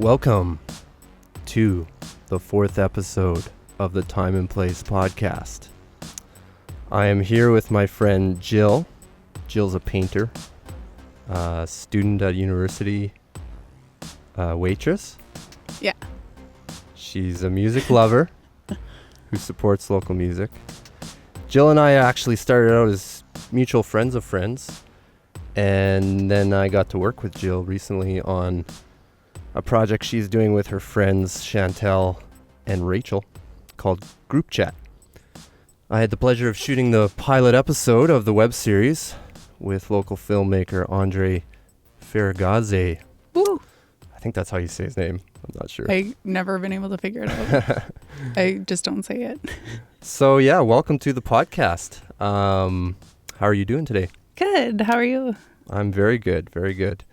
Welcome to the fourth episode of the Time and Place podcast. I am here with my friend Jill. Jill's a painter, student at university, waitress. Yeah. She's a music lover who supports local music. Jill and I actually started out as mutual friends of friends, and then I got to work with Jill recently on a project she's doing with her friends Chantel and Rachel called Group Chat. I had the pleasure of shooting the pilot episode of the web series with local filmmaker Andre Ferragazze. Woo! I think that's how you say his name. I'm not sure. I've never been able to figure it out. I just don't say it. So yeah, welcome to the podcast. How are you doing today? Good. How are you? I'm very good, very good.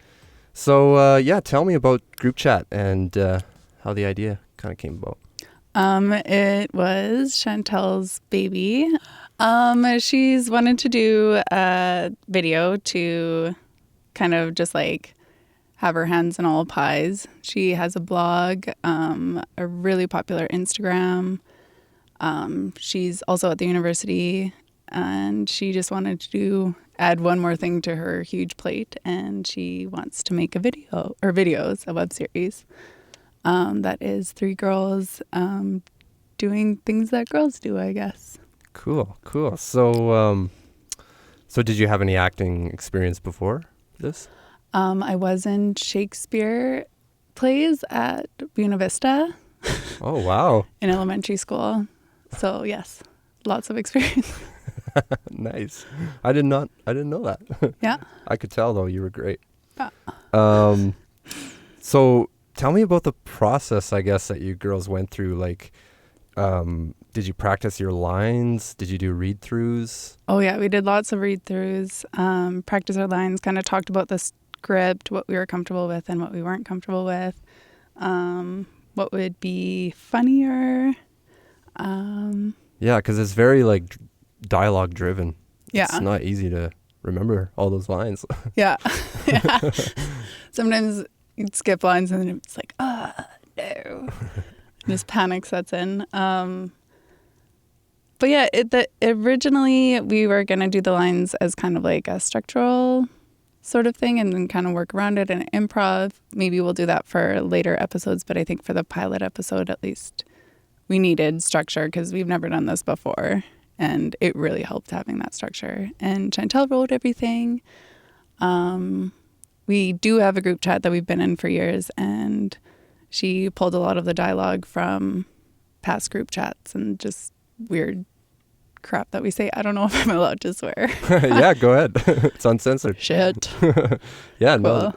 So yeah, tell me about Group Chat and how the idea kind of came about. It was Chantel's baby. She's wanted to do a video to kind of just like have her hands in all pies. She has a blog, a really popular Instagram. She's also at the university, and she just wanted to add one more thing to her huge plate, and she wants to make a a web series that is three girls doing things that girls do, I guess. Cool. So did you have any acting experience before this? I was in Shakespeare plays at Buena Vista. Oh, wow. In elementary school. So yes, lots of experience. Nice. I didn't know that. Yeah. I could tell though, you were great. Yeah. So tell me about the process, I guess, that you girls went through. Like, did you practice your lines? Did you do read-throughs? Oh yeah, we did lots of read-throughs, practice our lines, kind of talked about the script, what we were comfortable with and what we weren't comfortable with, what would be funnier. Yeah, because it's very like dialogue driven. Yeah. It's not easy to remember all those lines. Yeah. Yeah. Sometimes you'd skip lines and then it's like, no. This panic sets in. But yeah, originally we were going to do the lines as kind of like a structural sort of thing and then kind of work around it and improv. Maybe we'll do that for later episodes, but I think for the pilot episode at least we needed structure because we've never done this before, and it really helped having that structure. And Chantel wrote everything. We do have a group chat that we've been in for years, and she pulled a lot of the dialogue from past group chats and just weird crap that we say. I don't know if I'm allowed to swear. Yeah, go ahead. It's uncensored. Shit. Yeah, Cool.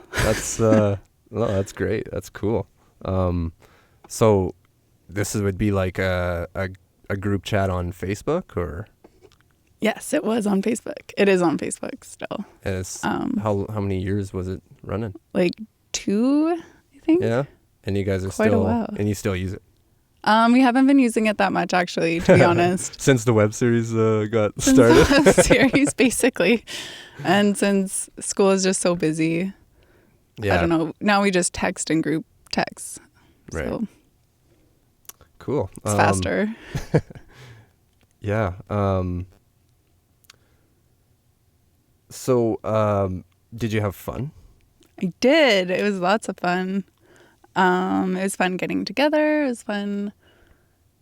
no, that's great. That's cool. So this would be like a group chat on Facebook, or? Yes, it was on Facebook. It is on Facebook still. How many years was it running? Like 2, I think. Yeah, and you guys are Quite a while. And you still use it? We haven't been using it that much, actually, to be honest. Since the web series got started? Since the web series, basically. And since school is just so busy, Yeah. I don't know. Now we just text in group texts. Right. So Cool. it's faster. Yeah. So did you have fun? I did. It was lots of fun. It was fun getting together. It was fun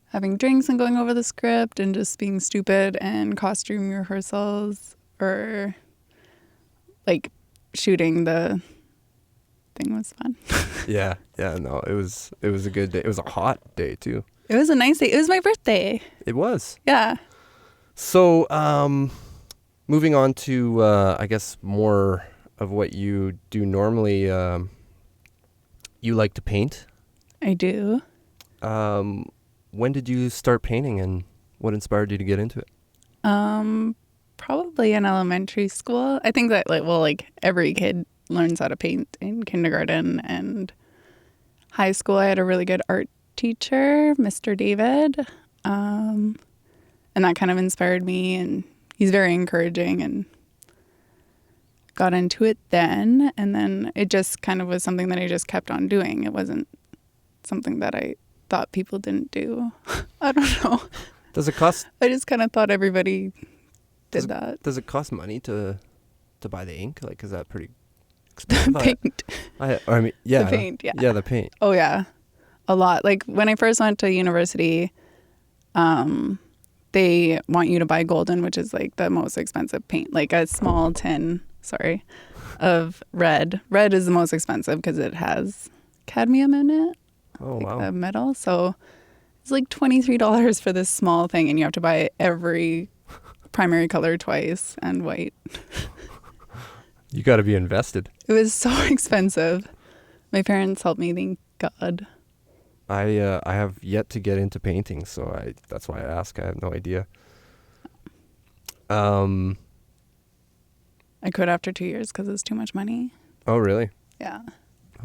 having drinks and going over the script and just being stupid, and costume rehearsals or like shooting the thing was fun. Yeah. No, it was a good day. It was a hot day too. It was a nice day. It was my birthday. It was. Yeah. So moving on to I guess more of what you do normally. You like to paint? I do. When did you start painting, and what inspired you to get into it? Probably in elementary school. I think that like every kid learns how to paint in kindergarten and high school. I had a really good art teacher, Mr. David, and that kind of inspired me, and he's very encouraging, and got into it then. And then it just kind of was something that I just kept on doing. It wasn't something that I thought people didn't do. I don't know. Does it cost? I just kind of thought everybody did that. Does it cost money to buy the ink? Like, is that pretty expensive? Paint. I mean, yeah. The paint, yeah. Yeah, the paint. Oh, yeah. A lot. Like, when I first went to university, they want you to buy Golden, which is like the most expensive paint. Like a small tin, of red. Red is the most expensive because it has cadmium in it. Oh, like wow. a metal. So it's like $23 for this small thing, and you have to buy every primary color twice and white. You got to be invested. It was so expensive. My parents helped me, thank God. I have yet to get into painting, so that's why I ask. I have no idea. I quit after 2 years because it's too much money. Oh, really? Yeah.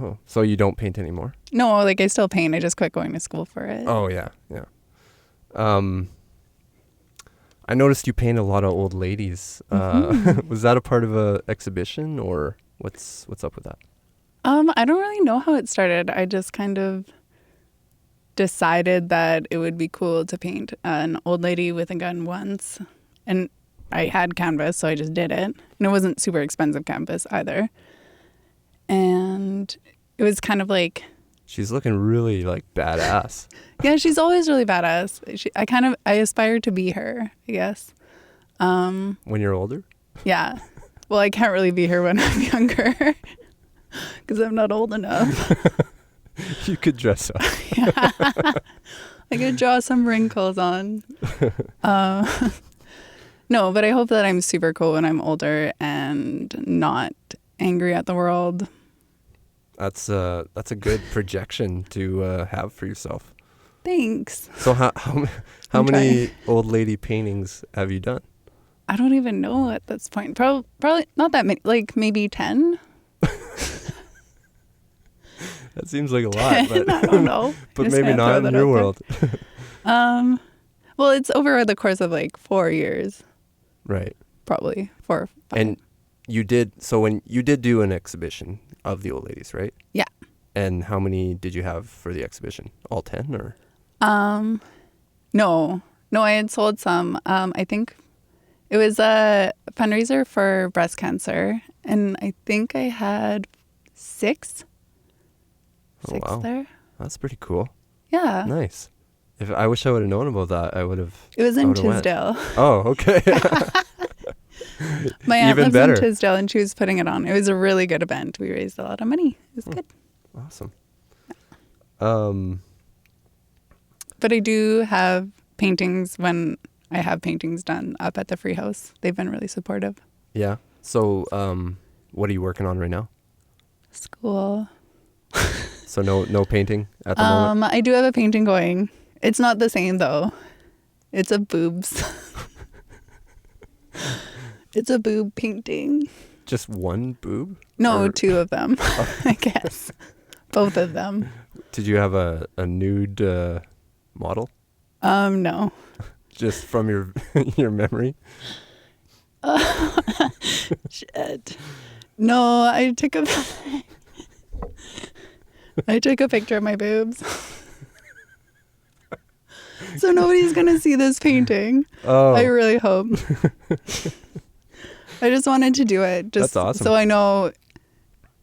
Oh, so you don't paint anymore? No, like I still paint. I just quit going to school for it. Oh, yeah. I noticed you paint a lot of old ladies. Was that a part of a exhibition, or what's up with that? I don't really know how it started. I just kind of decided that it would be cool to paint an old lady with a gun once. And I had canvas, so I just did it. And it wasn't super expensive canvas either. And it was kind of like... She's looking really, like, badass. Yeah, she's always really badass. I aspire to be her, I guess. When you're older? Yeah. Well, I can't really be her when I'm younger because I'm not old enough. You could dress up. Yeah. I could draw some wrinkles on. No, but I hope that I'm super cool when I'm older and not angry at the world. That's a good projection to have for yourself. Thanks. So how many old lady paintings have you done? I don't even know at this point. Probably not that many. Like maybe 10. That seems like a lot, but I don't know. but maybe not in your world. Well, it's over the course of like 4 years. Right. Probably 4 or 5. And when you did do an exhibition of the old ladies, right? Yeah. And how many did you have for the exhibition? All 10 or? No, I had sold some. I think it was a fundraiser for breast cancer, and I think I had 6. Oh, wow. There. That's pretty cool. Yeah. Nice. I wish I would have known about that. I would have. It was in Tisdale. Oh, okay. My aunt Even lives better. in Tisdale, and she was putting it on. It was a really good event. We raised a lot of money. It was good. Awesome. But I do have paintings when I have paintings done up at the Free House. They've been really supportive. Yeah. So, what are you working on right now? School. So no painting at the moment? I do have a painting going. It's not the same though. It's a boobs. It's a boob painting. Just one boob? No, Or- 2 of them, I guess. Both of them. Did you have a nude model? No. Just from your your memory? Shit. No, I took a picture of my boobs. So nobody's going to see this painting. Oh. I really hope. I just wanted to do it just That's awesome. so I know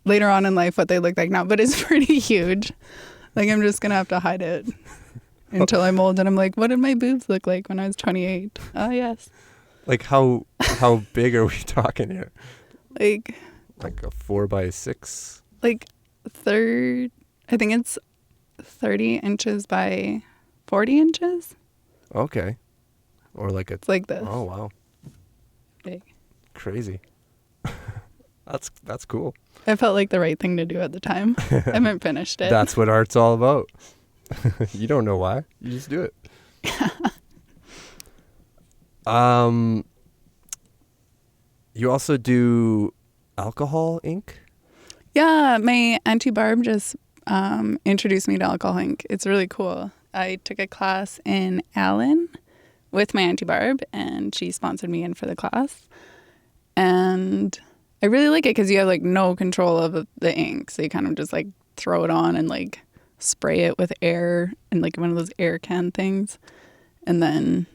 later on in life what they look like now, but it's pretty huge. Like I'm just going to have to hide it until I'm old and I'm like, what did my boobs look like when I was 28? Oh, yes. Like how big are we talking here? Like a 4x6? Like I think it's 30 inches by 40 inches. Okay. Or like It's like this. Oh, wow. Big. Crazy. That's cool. It felt like the right thing to do at the time. I haven't finished it. That's what art's all about. You don't know why. You just do it. You also do alcohol ink? Yeah, my Auntie Barb just introduced me to alcohol ink. It's really cool. I took a class in Allen with my Auntie Barb, and she sponsored me in for the class. And I really like it because you have like no control of the ink. So you kind of just like throw it on and like spray it with air in like one of those air can things, and then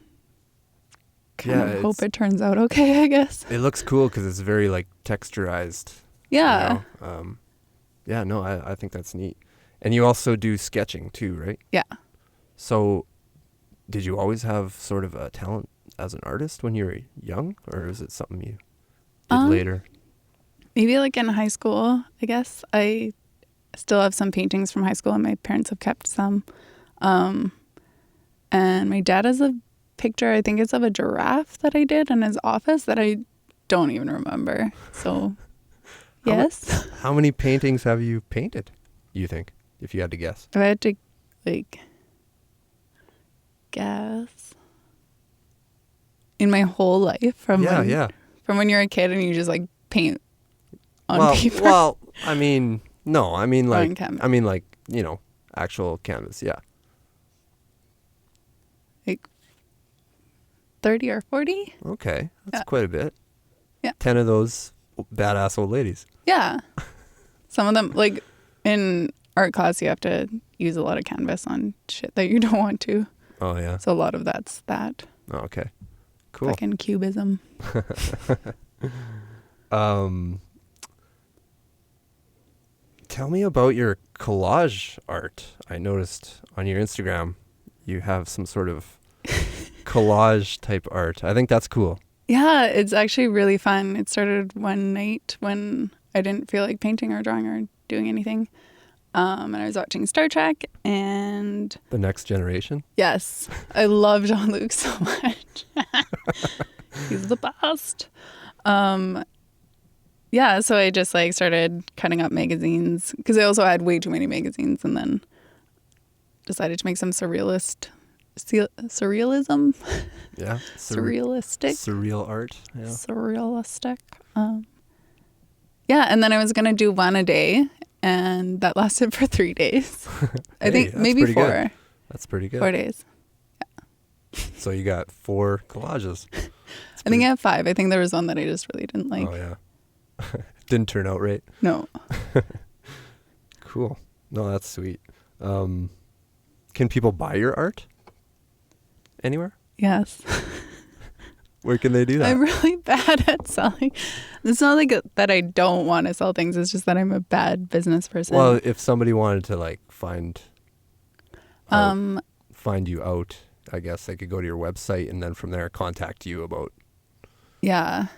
kind of hope it turns out okay, I guess. It looks cool because it's very like texturized. Yeah. You know? Yeah, no, I think that's neat. And you also do sketching too, right? Yeah. So did you always have sort of a talent as an artist when you were young, or is it something you did later? Maybe like in high school, I guess. I still have some paintings from high school, and my parents have kept some. And my dad has a picture, I think it's of a giraffe that I did in his office that I don't even remember. So, yes. How many paintings have you painted, you think, if you had to guess? If I had to, like, guess. In my whole life, from when you're a kid and you just, like, paint on paper. Well, I mean, no, I mean, like, you know, actual canvas, yeah. Like 30 or 40. Okay, that's quite a bit. Yeah. 10 of those badass old ladies. Yeah. Some of them, like, in art class, you have to use a lot of canvas on shit that you don't want to. Oh, yeah. So a lot of that's that. Oh, okay. Cool. Fucking cubism. Tell me about your collage art. I noticed on your Instagram you have some sort of collage type art. I think that's cool. Yeah, it's actually really fun. It started one night when I didn't feel like painting or drawing or doing anything. And I was watching Star Trek and... The Next Generation? Yes. I love Jean-Luc so much. He's the best. Yeah, so I just like started cutting up magazines because I also had way too many magazines, and then decided to make some surrealism. Yeah. Surrealistic. Surreal art. Yeah. Surrealistic. Yeah, and then I was going to do one a day, and that lasted for 3 days. I think maybe 4. Good. That's pretty good. 4 days. Yeah. So you got 4 collages. I think I have 5. I think there was one that I just really didn't like. Oh, yeah. Didn't turn out right. No. Cool. No, that's sweet. Can people buy your art anywhere? Yes. Where can they do that? I'm really bad at selling. It's not like that I don't want to sell things. It's just that I'm a bad business person. Well, if somebody wanted to like find you out, I guess they could go to your website and then from there contact you about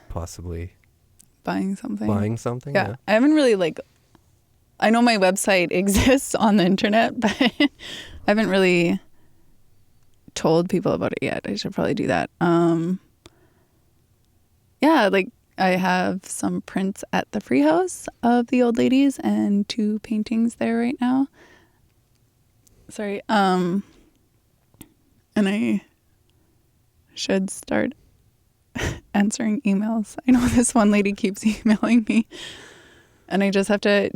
possibly buying something. Yeah. I haven't really I know my website exists on the internet, but I haven't really told people about it yet. I should probably do that. I have some prints at the Free House of the old ladies and 2 paintings there right now. Sorry. And I should start answering emails. I know this one lady keeps emailing me, and I just have to,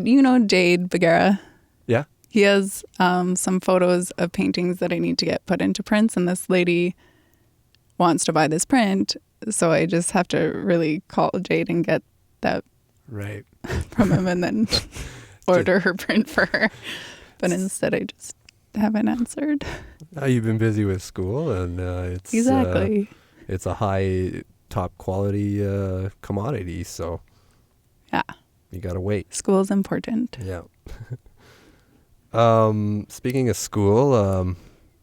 Jade Bagheera. Yeah. He has some photos of paintings that I need to get put into prints, and this lady wants to buy this print, so I just have to really call Jade and get that right from him, and then order her print for her. But instead, I just haven't answered. You've been busy with school, and it's exactly. It's a high, top quality commodity, so yeah, you gotta wait. School's important. Yeah. Speaking of school,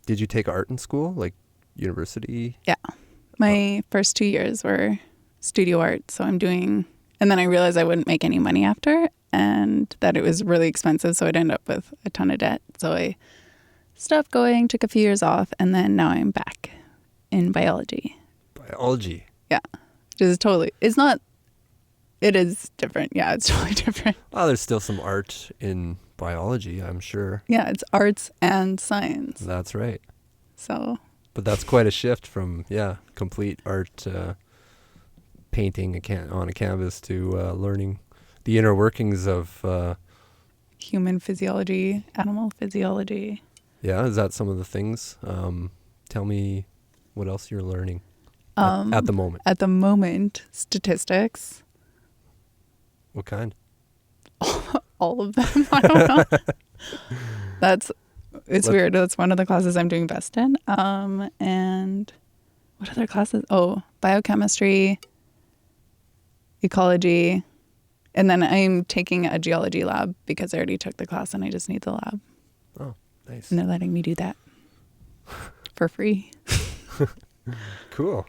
did you take art in school, like university? Yeah. My first 2 years were studio art, so I'm doing, and then I realized I wouldn't make any money after, and that it was really expensive, so I'd end up with a ton of debt. So I stopped going, took a few years off, and then now I'm back in biology. Biology? Yeah. It is different. Yeah, it's totally different. Well, there's still some art in biology, I'm sure. Yeah, it's arts and science. That's right. So. But that's quite a shift from, complete art, painting on a canvas to learning the inner workings of... human physiology, animal physiology. Yeah, is that some of the things? Tell me what else you're learning at the moment. At the moment, statistics. What kind? All of them. I don't know. It's weird. That's one of the classes I'm doing best in. And what other classes? Oh, biochemistry, ecology. And then I'm taking a geology lab because I already took the class and I just need the lab. Oh, nice. And they're letting me do that for free. Cool.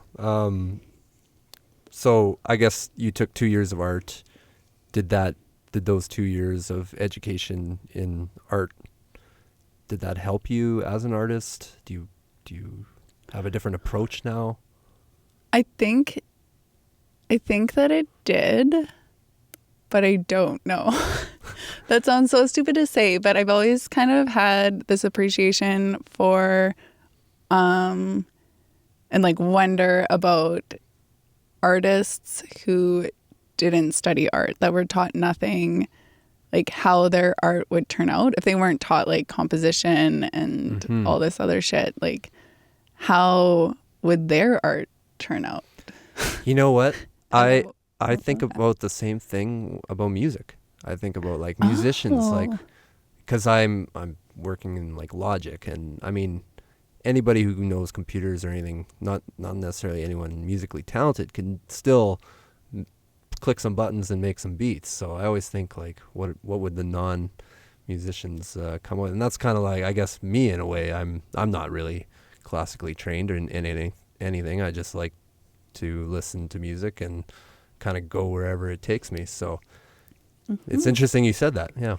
So I guess you took 2 years of art. Did those 2 years of education in art, did that help you as an artist? Do you have a different approach now? I think that it did, but I don't know. That sounds so stupid to say, but I've always kind of had this appreciation for and like wonder about artists who didn't study art, that were taught nothing, like how their art would turn out if they weren't taught like composition and all this other shit. Like, how would their art turn out? You know what? I think about the same thing about music. I think about like musicians, like, because I'm working in like Logic, and I mean, anybody who knows computers or anything, not necessarily anyone musically talented, can still click some buttons and make some beats. So I always think like, what would the non-musicians come with? And that's kind of like, I guess, me in a way. I'm not really classically trained in anything. I just like to listen to music and kind of go wherever it takes me. So it's interesting you said that. Yeah.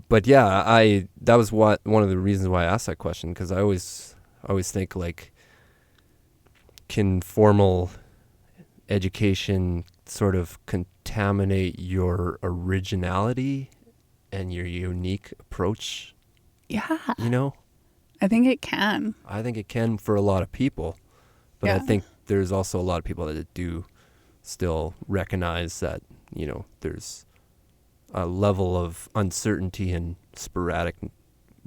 But yeah, that was one of the reasons why I asked that question, because I always think like, can formal education sort of contaminate your originality and your unique approach? Yeah. You know? I think it can. I think it can for a lot of people. But I think there's also a lot of people that do still recognize that, you know, there's a level of uncertainty and sporadic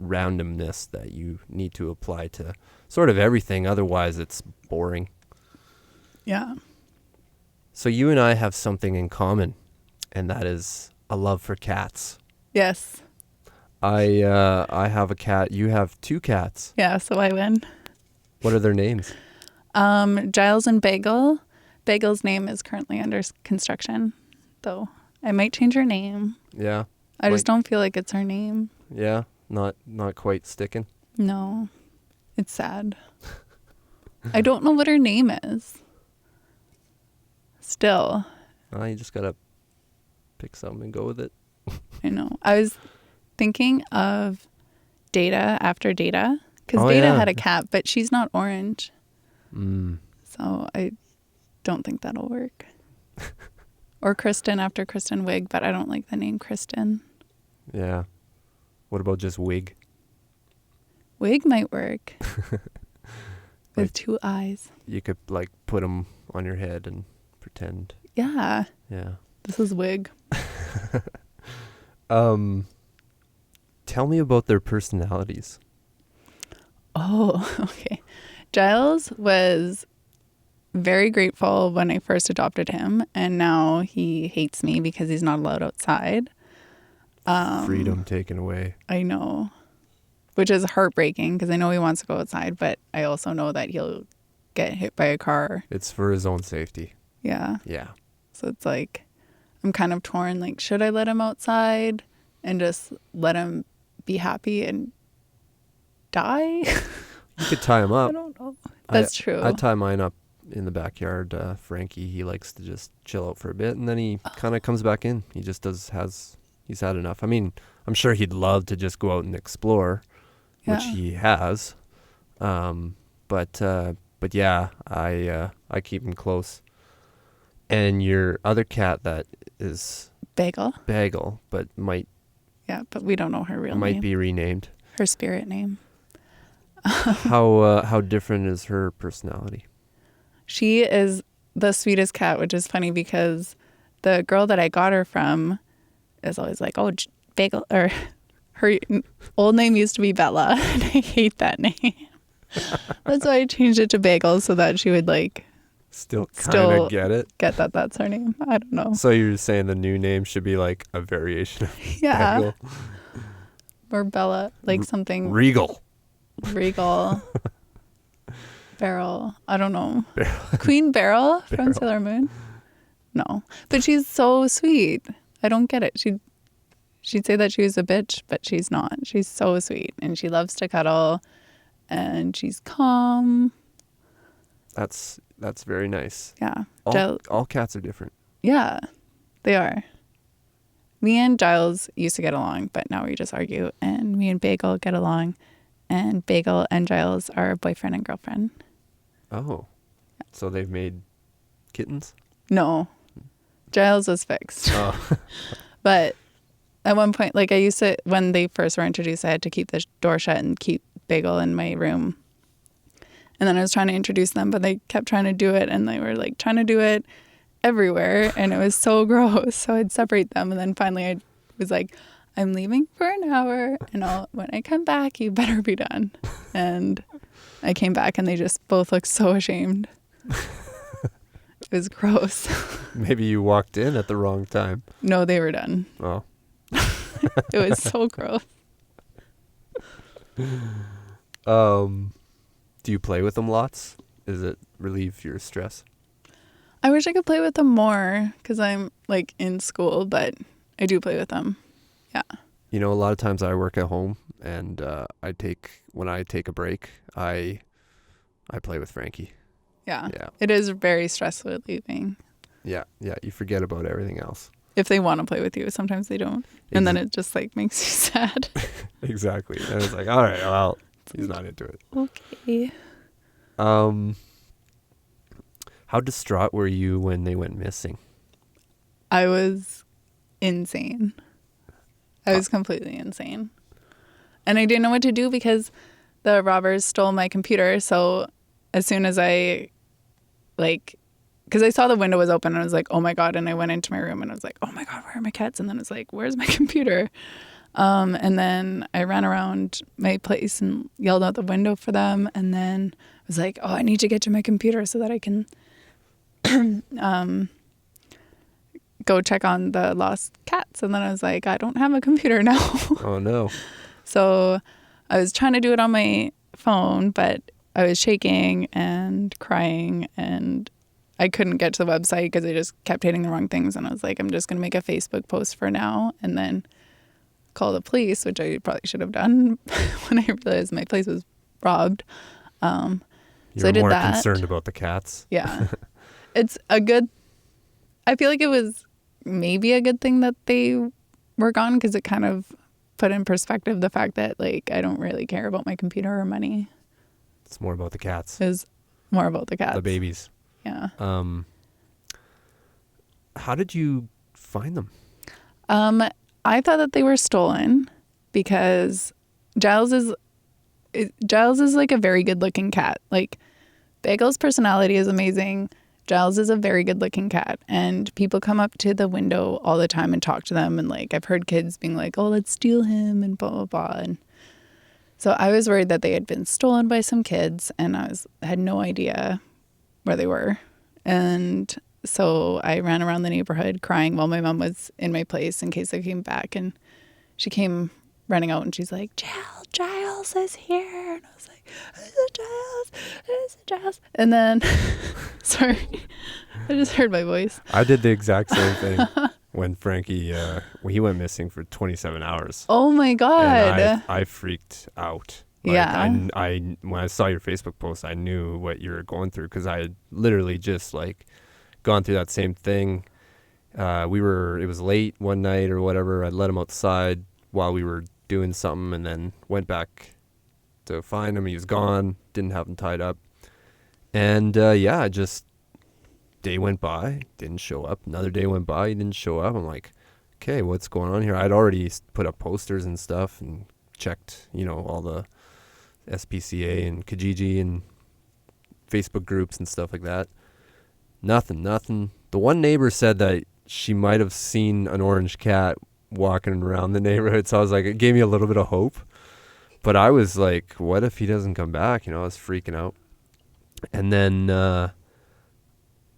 randomness that you need to apply to sort of everything. Otherwise, it's boring. Yeah. So you and I have something in common, and that is a love for cats. Yes. I have a cat. You have 2 cats. Yeah, so I win. What are their names? Giles and Bagel. Bagel's name is currently under construction, though I might change her name. Yeah. I just don't feel like it's her name. Yeah, not quite sticking. No, it's sad. I don't know what her name is. Still. You just gotta pick something and go with it. I know. I was thinking of Data after Data, because Data had a cat, but she's not orange. So I don't think that'll work. Or Kristen after Kristen Wiig, but I don't like the name Kristen. Yeah. What about just Wig? Wig might work. With Like, 2 eyes. You could like put them on your head and pretend. Yeah. Yeah. This is Wig. Tell me about their personalities. Oh, okay. Giles was very grateful when I first adopted him, and now he hates me because he's not allowed outside. Freedom taken away. I know, which is heartbreaking because I know he wants to go outside, but I also know that he'll get hit by a car. It's for his own safety. Yeah. Yeah. So it's like, I'm kind of torn. Like, should I let him outside and just let him be happy and die? You could tie him up. I don't know. That's true. I tie mine up in the backyard. Frankie, he likes to just chill out for a bit, and then he kind of comes back in. He just he's had enough. I mean, I'm sure he'd love to just go out and explore, which he has. But yeah, I keep him close. And your other cat that is Bagel, but might. Yeah, but we don't know her real name. Might be renamed. Her spirit name. How different is her personality? She is the sweetest cat, which is funny because the girl that I got her from is always like, oh, Bagel, or her old name used to be Bella, and I hate that name. That's why I changed it to Bagel, so that she would like still kind of get it. Get that that's her name. I don't know. So you're saying the new name should be like a variation of Bagel? or Bella, like something Regal. Regal. Beryl. I don't know. Queen Beryl from Sailor Moon? No. But she's so sweet. I don't get it. She'd say that she was a bitch, but she's not. She's so sweet. And she loves to cuddle. And she's calm. That's very nice. Yeah. All cats are different. Yeah, they are. Me and Giles used to get along, but now we just argue. And me and Bagel get along. And Bagel and Giles are boyfriend and girlfriend. Oh. So they've made kittens? No. Giles was fixed. Oh. But at one point, like I used to, when they first were introduced, I had to keep the door shut and keep Bagel in my room. And then I was trying to introduce them, but they kept trying to do it. And they were like trying to do it everywhere. And it was so gross. So I'd separate them. And then finally I was like, I'm leaving for an hour. And when I come back, you better be done. And I came back and they just both looked so ashamed. It was gross. Maybe you walked in at the wrong time. No, they were done. Oh. It was so gross. Do you play with them lots? Does it relieve your stress? I wish I could play with them more because I'm like in school, but I do play with them. Yeah. You know, a lot of times I work at home and when I take a break, I play with Frankie. Yeah. Yeah. It is very stressful leaving. Yeah. Yeah. You forget about everything else. If they want to play with you, sometimes they don't. And then it just like makes you sad. Exactly. And it's like, all right, well, he's not into it. Okay. How distraught were you when they went missing? I was insane. I was completely insane. And I didn't know what to do because the robbers stole my computer. So as soon as because I saw the window was open and I was like, oh my God. And I went into my room and I was like, oh my God, where are my cats? And then I was like, where's my computer? And then I ran around my place and yelled out the window for them. And then I was like, oh, I need to get to my computer so that I can go check on the lost cats. And then I was like, I don't have a computer now. Oh, no. So I was trying to do it on my phone, but I was shaking and crying and I couldn't get to the website because I just kept hitting the wrong things. And I was like, I'm just going to make a Facebook post for now and then call the police, which I probably should have done when I realized my place was robbed. So I did more that. Concerned about the cats. Yeah. I feel like it was maybe a good thing that they were gone because it kind of put in perspective the fact that like I don't really care about my computer or money. It's more about the cats. It was more about the cats. The babies. Yeah. How did you find them? I thought that they were stolen because Giles is like a very good looking cat. Like Bagel's personality is amazing. Giles is a very good looking cat and people come up to the window all the time and talk to them. And like, I've heard kids being like, oh, let's steal him and blah, blah, blah. And so I was worried that they had been stolen by some kids and I had no idea where they were. And so I ran around the neighborhood crying while my mom was in my place in case I came back. And she came running out and she's like, Giles is here. And I was like, is it Giles? Is it Giles? And then, sorry, I just heard my voice. I did the exact same thing when Frankie, he went missing for 27 hours. Oh my God. And I freaked out. Like, yeah. I when I saw your Facebook post, I knew what you were going through because I had literally just like gone through that same thing. It was late one night or whatever. I let him outside while we were doing something and then went back to find him. He was gone. Didn't have him tied up. And day went by, didn't show up. Another day went by, he didn't show up. I'm like, okay, what's going on here? I'd already put up posters and stuff and checked, all the SPCA and Kijiji and Facebook groups and stuff like that. Nothing. The one neighbor said that she might have seen an orange cat walking around the neighborhood. So I was like, it gave me a little bit of hope. But I was like, what if he doesn't come back? I was freaking out. And then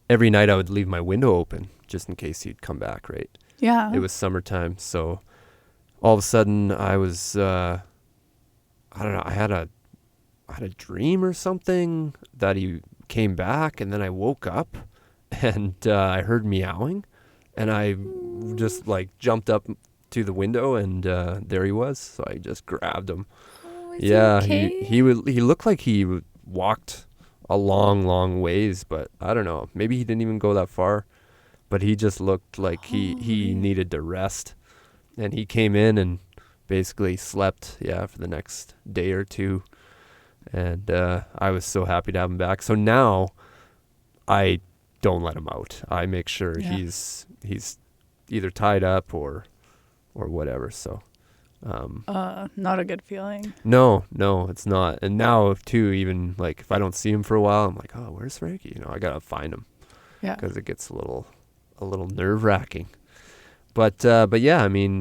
every night I would leave my window open just in case he'd come back, right? Yeah. It was summertime. So all of a sudden I was, I don't know, I had a dream or something that he came back, and then I woke up and I heard meowing, and I just like jumped up to the window, and there he was. So I just grabbed him. Oh, is Yeah, okay? he looked like he walked a long ways, but I don't know. Maybe he didn't even go that far, but he just looked like he needed to rest. And he came in and basically slept, for the next day or two. And I was so happy to have him back. So now I don't let him out. I make sure he's either tied up or whatever. So not a good feeling. no, it's not. And now too, even like if I don't see him for a while, I'm like, oh, where's Frankie? I gotta find him. Yeah. Because it gets a little nerve wracking. But yeah, I mean,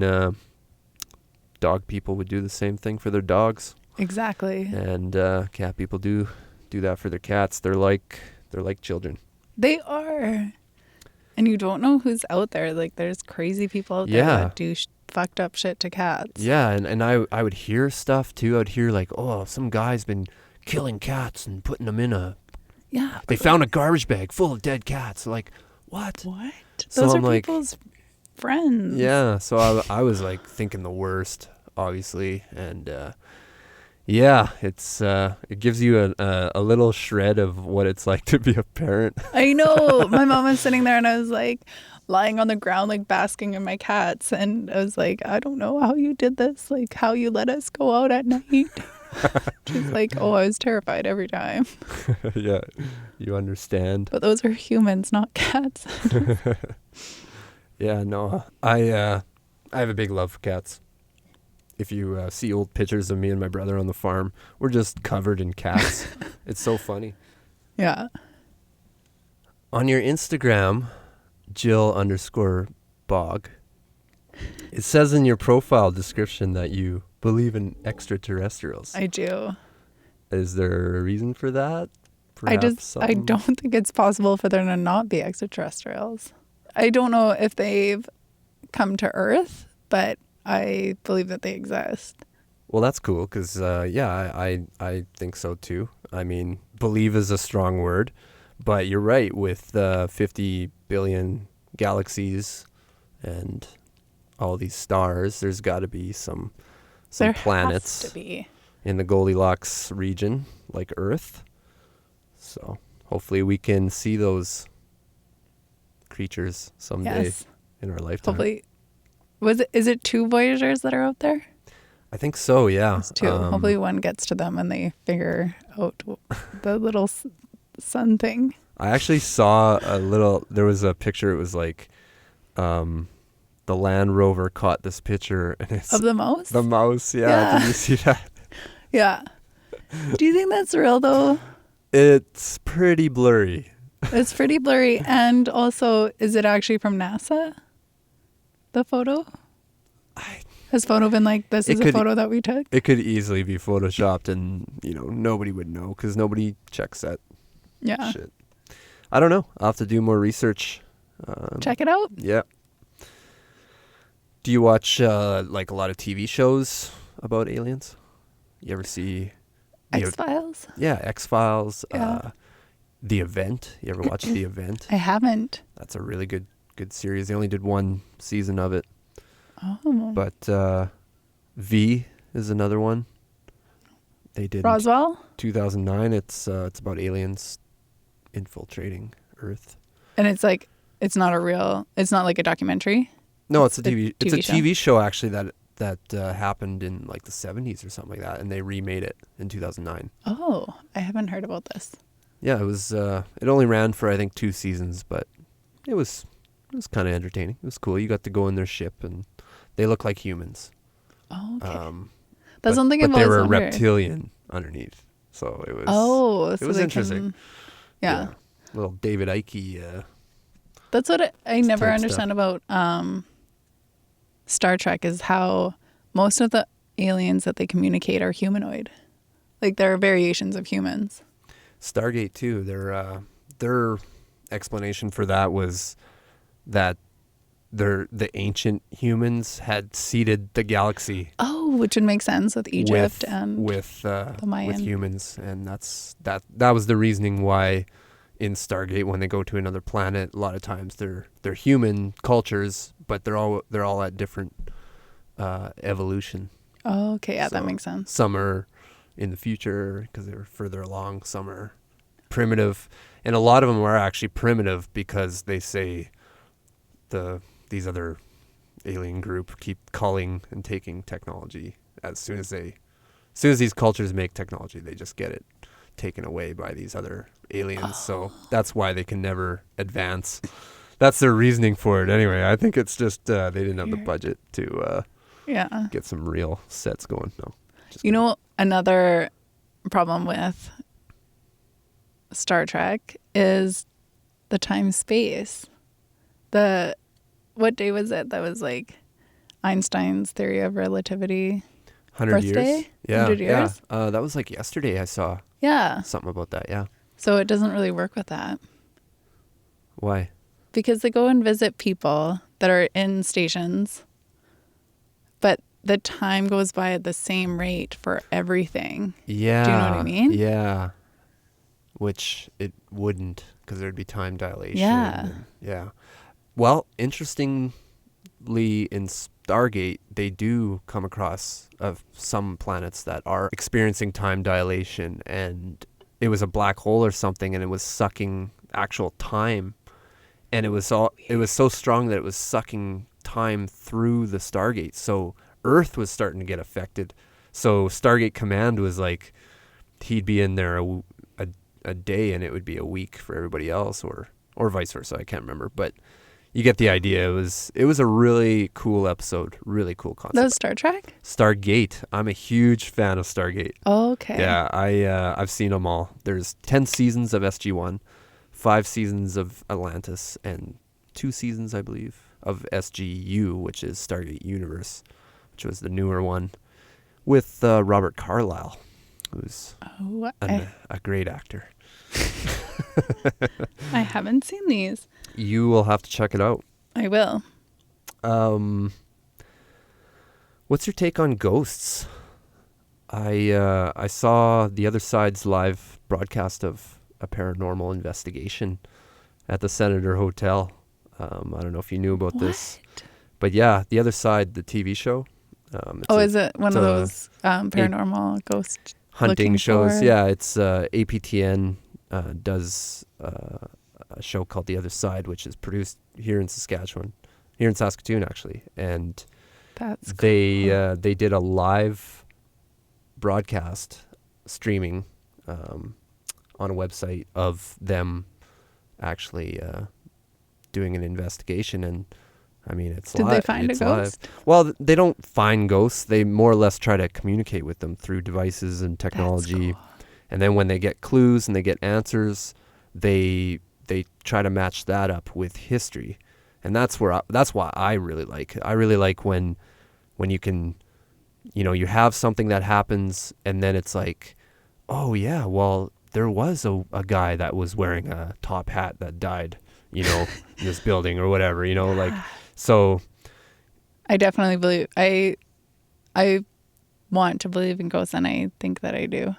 dog people would do the same thing for their dogs. Exactly. And cat people do that for their cats. They're like children. They are. And you don't know who's out there. Like, there's crazy people out there that do fucked up shit to cats. Yeah, and I would hear stuff too. I'd hear like, oh, some guy's been killing cats and putting them in a... Yeah. They found a garbage bag full of dead cats. Like, what? What? So Those I'm are like, people's friends. Yeah, so I was like thinking the worst, obviously. And it's it gives you a little shred of what it's like to be a parent. I know. My mom was sitting there and I was like lying on the ground, like basking in my cats. And I was like, I don't know how you did this, like how you let us go out at night. She's like, oh, I was terrified every time. Yeah, you understand. But those are humans, not cats. Yeah, no, I have a big love for cats. If you see old pictures of me and my brother on the farm, we're just covered in cats. It's so funny. Yeah. On your Instagram, Jill_Bog, it says in your profile description that you believe in extraterrestrials. I do. Is there a reason for that? I don't think it's possible for there to not be extraterrestrials. I don't know if they've come to Earth, but I believe that they exist. Well, that's cool because, I think so too. I mean, believe is a strong word, but you're right. With 50 billion galaxies and all these stars, there's got to be some planets has to be in the Goldilocks region like Earth. So hopefully we can see those creatures someday in our lifetime. Hopefully. Is it 2 Voyagers that are out there? I think so, yeah. It's 2. Hopefully one gets to them and they figure out the little sun thing. I actually saw there was a picture, it was like the Land Rover caught this picture. And it's of the mouse? The mouse, yeah. Did you see that? Yeah. Do you think that's real though? It's pretty blurry. It's pretty blurry. And also, is it actually from NASA? The photo? Has photo been like, this is a photo that we took? It could easily be photoshopped and, nobody would know because nobody checks that shit. I don't know. I'll have to do more research. Check it out. Yeah. Do you watch like a lot of TV shows about aliens? You ever see... X-Files? Yeah, X-Files. Yeah. The Event. You ever watch The Event? I haven't. That's a really good series. They only did 1 season of it. Oh. But V is another one. They did Roswell? 2009. It's about aliens infiltrating Earth. And it's like, it's not like a documentary? No, it's a TV show actually that happened in like the 70s or something like that, and they remade it in 2009. Oh, I haven't heard about this. Yeah, it was. It only ran for I think 2 seasons, but it was kind of entertaining. It was cool. You got to go in their ship, and they look like humans. Oh, okay. That's something I've always wondered. But they were reptilian underneath, so it was. Oh, it was interesting. Yeah. Little David Icke. That's what I never understand about Star Trek is how most of the aliens that they communicate are humanoid. Like there are variations of humans. Stargate too. Their explanation for that was that the ancient humans had seeded the galaxy. Oh, which would make sense with Egypt and with the Mayan. with humans, and that was the reasoning why in Stargate, when they go to another planet, a lot of times they're human cultures, but they're all at different evolution. Oh, okay, yeah, So that makes sense. Some are in the future because they're further along. Some are primitive, and a lot of them are actually primitive because they say these other alien group keep culling and taking technology. As soon as these cultures make technology, they just get it taken away by these other aliens. So that's why they can never advance. That's their reasoning for it. Anyway, I think it's just they didn't have the budget to get some real sets going. No, you know, another problem with Star Trek is the time space. What day was it? That was like Einstein's theory of relativity. 100 years. Birthday? Yeah, 100 years? Yeah. That was like yesterday. I saw something about that. Yeah. So it doesn't really work with that. Why? Because they go and visit people that are in stations, but the time goes by at the same rate for everything. Yeah. Do you know what I mean? Yeah. Which it wouldn't, because there'd be time dilation. Yeah. Yeah. Well, interestingly, in Stargate, they do come across some planets that are experiencing time dilation, and it was a black hole or something, and it was sucking actual time, and it was so strong that it was sucking time through the Stargate. So Earth was starting to get affected. So Stargate Command was like, he'd be in there a day, and it would be a week for everybody else, or vice versa. I can't remember, but you get the idea. It was a really cool episode, really cool concept. That was Star Trek? Stargate. I'm a huge fan of Stargate. Oh, okay. Yeah, I've seen them all. There's 10 seasons of SG-1, 5 seasons of Atlantis, and 2 seasons, I believe, of SG-U, which is Stargate Universe, which was the newer one, with Robert Carlyle, who's a great actor. I haven't seen these. You will have to check it out. I will. What's your take on ghosts? I saw the other side's live broadcast of a paranormal investigation at the Senator Hotel. I don't know if you knew about this, but yeah, the other side, the TV show. Is it one of those paranormal ghost hunting shows? For? Yeah, it's APTN does a show called The Other Side, which is produced here in Saskatchewan, actually, and that's they cool. They did a live broadcast streaming on a website of them actually doing an investigation, and I mean it's Did live. they find a ghost? Live. Well, they don't find ghosts. They more or less try to communicate with them through devices and technology. That's cool. And then when they get clues and they get answers, they try to match that up with history, and that's why I really like it. I really like when you can, you have something that happens, and then it's like, oh yeah, well there was a guy that was wearing a top hat that died, in this building or whatever, like so. I definitely believe I want to believe in ghosts, and I think that I do.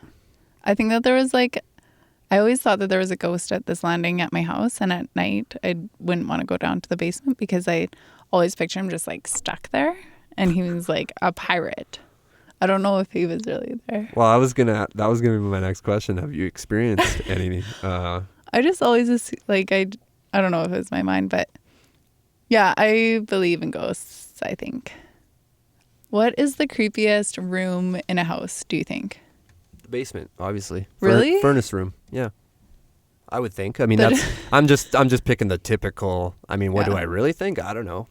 I think that there was I always thought that there was a ghost at this landing at my house, and at night I wouldn't want to go down to the basement because I always picture him just stuck there, and he was like a pirate. I don't know if he was really there. Well, that was gonna be my next question. Have you experienced anything? I just always I don't know if it was my mind, but yeah, I believe in ghosts, I think. What is the creepiest room in a house, do you think? Basement, obviously. Really? Furnace room. Yeah, I would think. I mean, I'm just picking the typical. I mean, what do I really think? I don't know.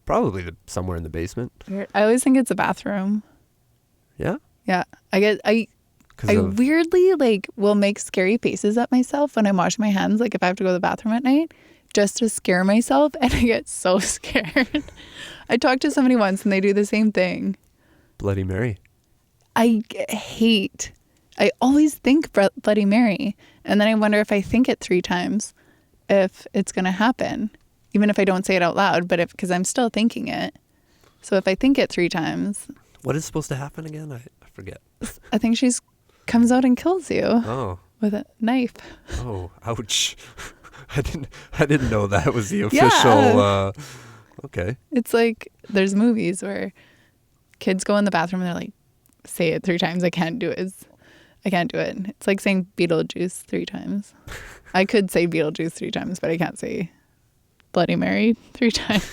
Probably somewhere in the basement. Weird. I always think it's a bathroom. Yeah. Yeah, I weirdly will make scary faces at myself when I'm washing my hands. If I have to go to the bathroom at night, just to scare myself, and I get so scared. I talked to somebody once, and they do the same thing. Bloody Mary. I always think Bloody Mary, and then I wonder if I think it 3 times, if it's going to happen. even if I don't say it out loud, but because I'm still thinking it. So if I think it 3 times. What is supposed to happen again? I forget. I think she comes out and kills you Oh. with a knife. Oh, ouch. I didn't know that was the official. Okay. It's like there's movies where kids go in the bathroom and they're like, say it 3 times. I can't do it. It's like saying Beetlejuice 3 times. I could say Beetlejuice 3 times, but I can't say Bloody Mary 3 times.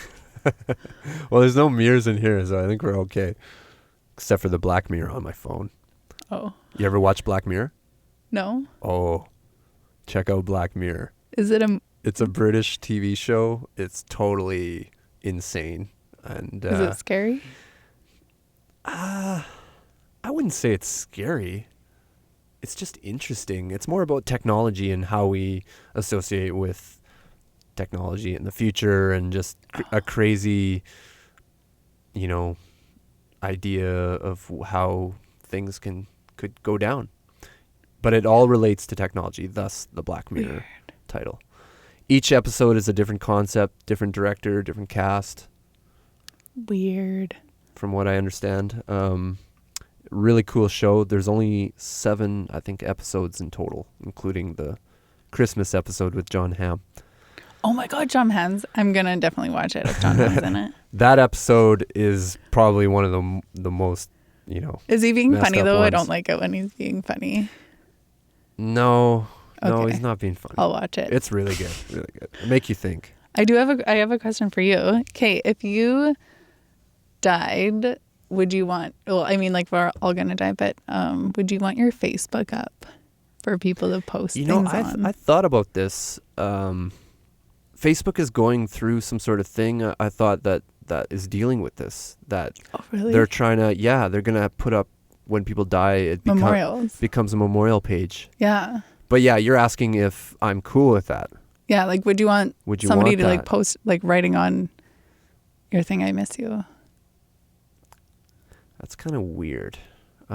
Well, there's no mirrors in here, so I think we're okay. Except for the Black Mirror on my phone. Oh. You ever watch Black Mirror? No. Oh, check out Black Mirror. Is it It's a British TV show. It's totally insane. And is it scary? I wouldn't say it's scary. It's just interesting. It's more about technology and how we associate with technology in the future, and just a crazy, idea of how things could go down. But it all relates to technology, thus the Black Mirror title. Each episode is a different concept, different director, different cast. Weird. From what I understand. Really cool show. There's only 7, I think, episodes in total, including the Christmas episode with John Hamm. Oh my God, John Hamm's. I'm going to definitely watch it if John Hamm's in it. That episode is probably one of the most, Is he being funny though? Ones. I don't like it when he's being funny. No, Okay. he's not being funny. I'll watch it. It's really good. Really good. It'll make you think. I have a question for you. Okay, if you died, would you want, well, I mean, like we're all going to die, but would you want your Facebook up for people to post things on? I thought about this. Facebook is going through some sort of thing. I thought that is dealing with this. That really? They're trying to, they're going to put up when people die, it memorials. Becomes a memorial page. Yeah. But yeah, you're asking if I'm cool with that. Yeah, like would you want somebody to like post, like writing on your thing, I miss you? That's kind of weird.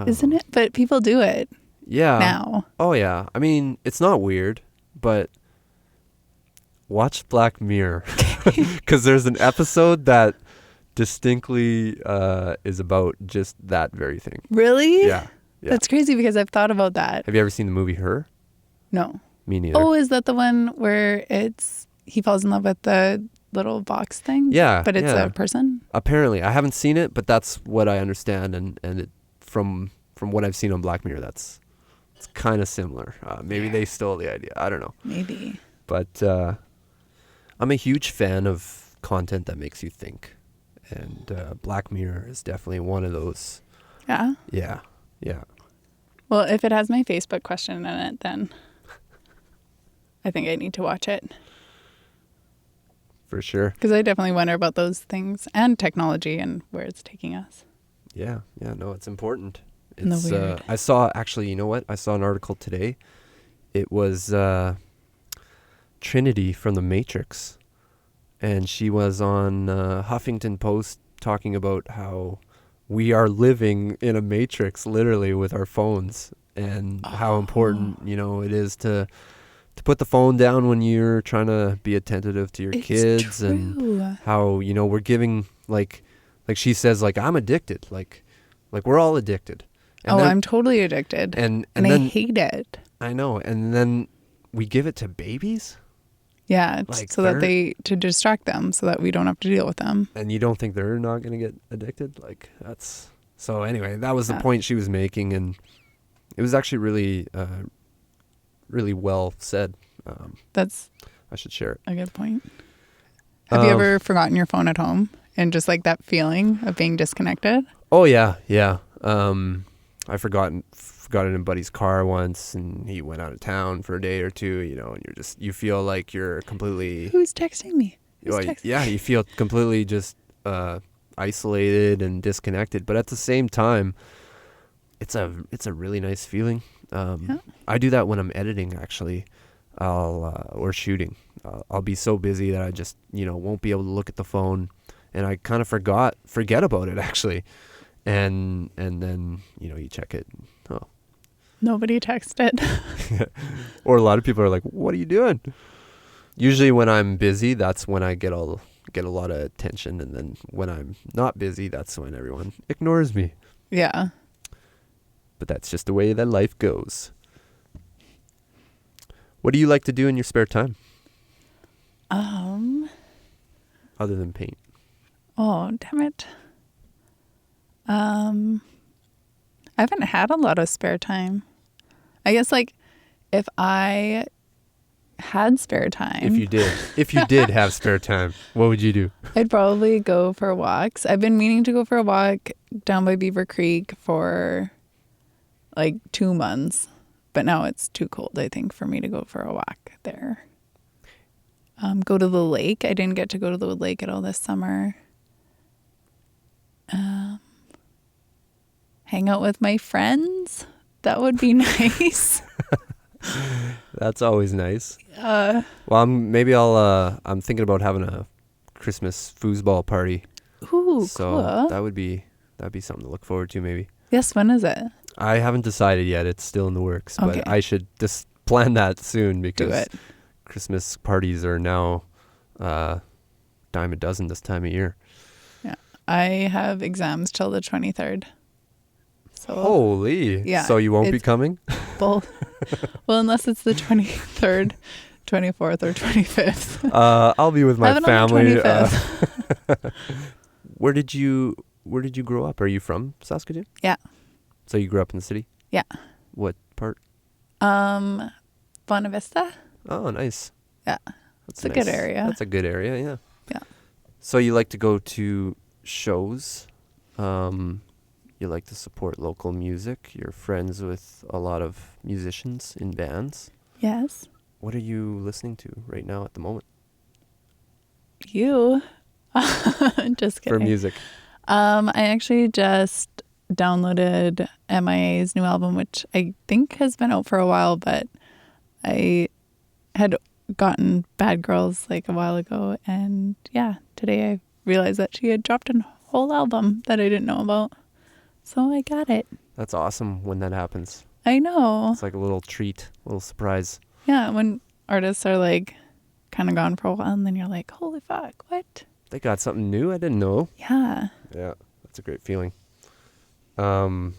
Isn't it? But people do it. Yeah. Now. Oh yeah. I mean, it's not weird, but watch Black Mirror. Because there's an episode that distinctly is about just that very thing. Really? Yeah. That's crazy because I've thought about that. Have you ever seen the movie Her? No. Me neither. Oh, is that the one where he falls in love with the little box thing? Yeah. But it's a person? Apparently. I haven't seen it, but that's what I understand. And it, from what I've seen on Black Mirror, it's kind of similar. Maybe they stole the idea. I don't know. Maybe. But I'm a huge fan of content that makes you think. And Black Mirror is definitely one of those. Yeah? Yeah. Yeah. Well, if it has my Facebook question in it, then I think I need to watch it. For sure. Because I definitely wonder about those things and technology and where it's taking us. Yeah. Yeah. No, it's important. And the weird. I saw, actually, you know what? I saw an article today. It was Trinity from The Matrix. And she was on Huffington Post talking about how we are living in a matrix, literally, with our phones, and how important, it is to put the phone down when you're trying to be attentive to your kids. True. And how, we're giving, like she says, like, I'm addicted. Like we're all addicted. And I'm totally addicted. And then, I hate it. I know. And then we give it to babies? Yeah, so that to distract them so that we don't have to deal with them. And you don't think they're not going to get addicted? Like, that's... So anyway, that was the point she was making, and it was actually really, really well said. That's... I should share it. A good point. Have you ever forgotten your phone at home and just like that feeling of being disconnected? Oh, yeah, yeah. I forgot it in a buddy's car once, and he went out of town for a day or two, and you feel like you're completely... Who's texting me? You feel completely just isolated and disconnected. But at the same time, it's a really nice feeling. I do that when I'm editing, actually, or shooting. I'll be so busy that I just, won't be able to look at the phone, and I kind of forget about it, actually. And then, you check it. Oh. Nobody texted. Or a lot of people are like, what are you doing? Usually when I'm busy, that's when I get a lot of attention, and then when I'm not busy, that's when everyone ignores me. Yeah. But that's just the way that life goes. What do you like to do in your spare time other than paint? Oh, damn it. I haven't had a lot of spare time. I guess like if I had spare time. If you did have spare time, what would you do? I'd probably go for walks. I've been meaning to go for a walk down by Beaver Creek for like 2 months, but now it's too cold, I think, for me to go for a walk there. Go to the lake. I didn't get to go to the lake at all this summer. Hang out with my friends. That would be nice. That's always nice. Well, I'm thinking about having a Christmas foosball party. Ooh, so cool. that'd be something to look forward to, maybe. Yes, when is it? I haven't decided yet. It's still in the works, Okay. but I should just plan that soon, because Do it. Christmas parties are now dime a dozen this time of year. Yeah. I have exams till the 23rd. So Holy. Yeah, So you won't be it's coming? both. Well, unless it's the 23rd, 24th, or 25th. I'll be with my Have it on the family. 25th. Where did you grow up? Are you from Saskatchewan? Yeah. So you grew up in the city? Yeah. What part? Buena Vista. Oh, nice. Yeah. That's It's a good area. That's a good area, yeah. Yeah. So you like to go to shows. You like to support local music. You're friends with a lot of musicians in bands. Yes. What are you listening to right now at the moment You. Just kidding. for music? I actually just downloaded MIA's new album, which I think has been out for a while, but I had gotten Bad Girls like a while ago, and yeah, today I realized that she had dropped a whole album that I didn't know about. So I got it. That's awesome when that happens. I know. It's like a little treat, a little surprise. Yeah, when artists are like kind of gone for a while, and then you're like, holy fuck, what? They got something new I didn't know. Yeah. Yeah, that's a great feeling. The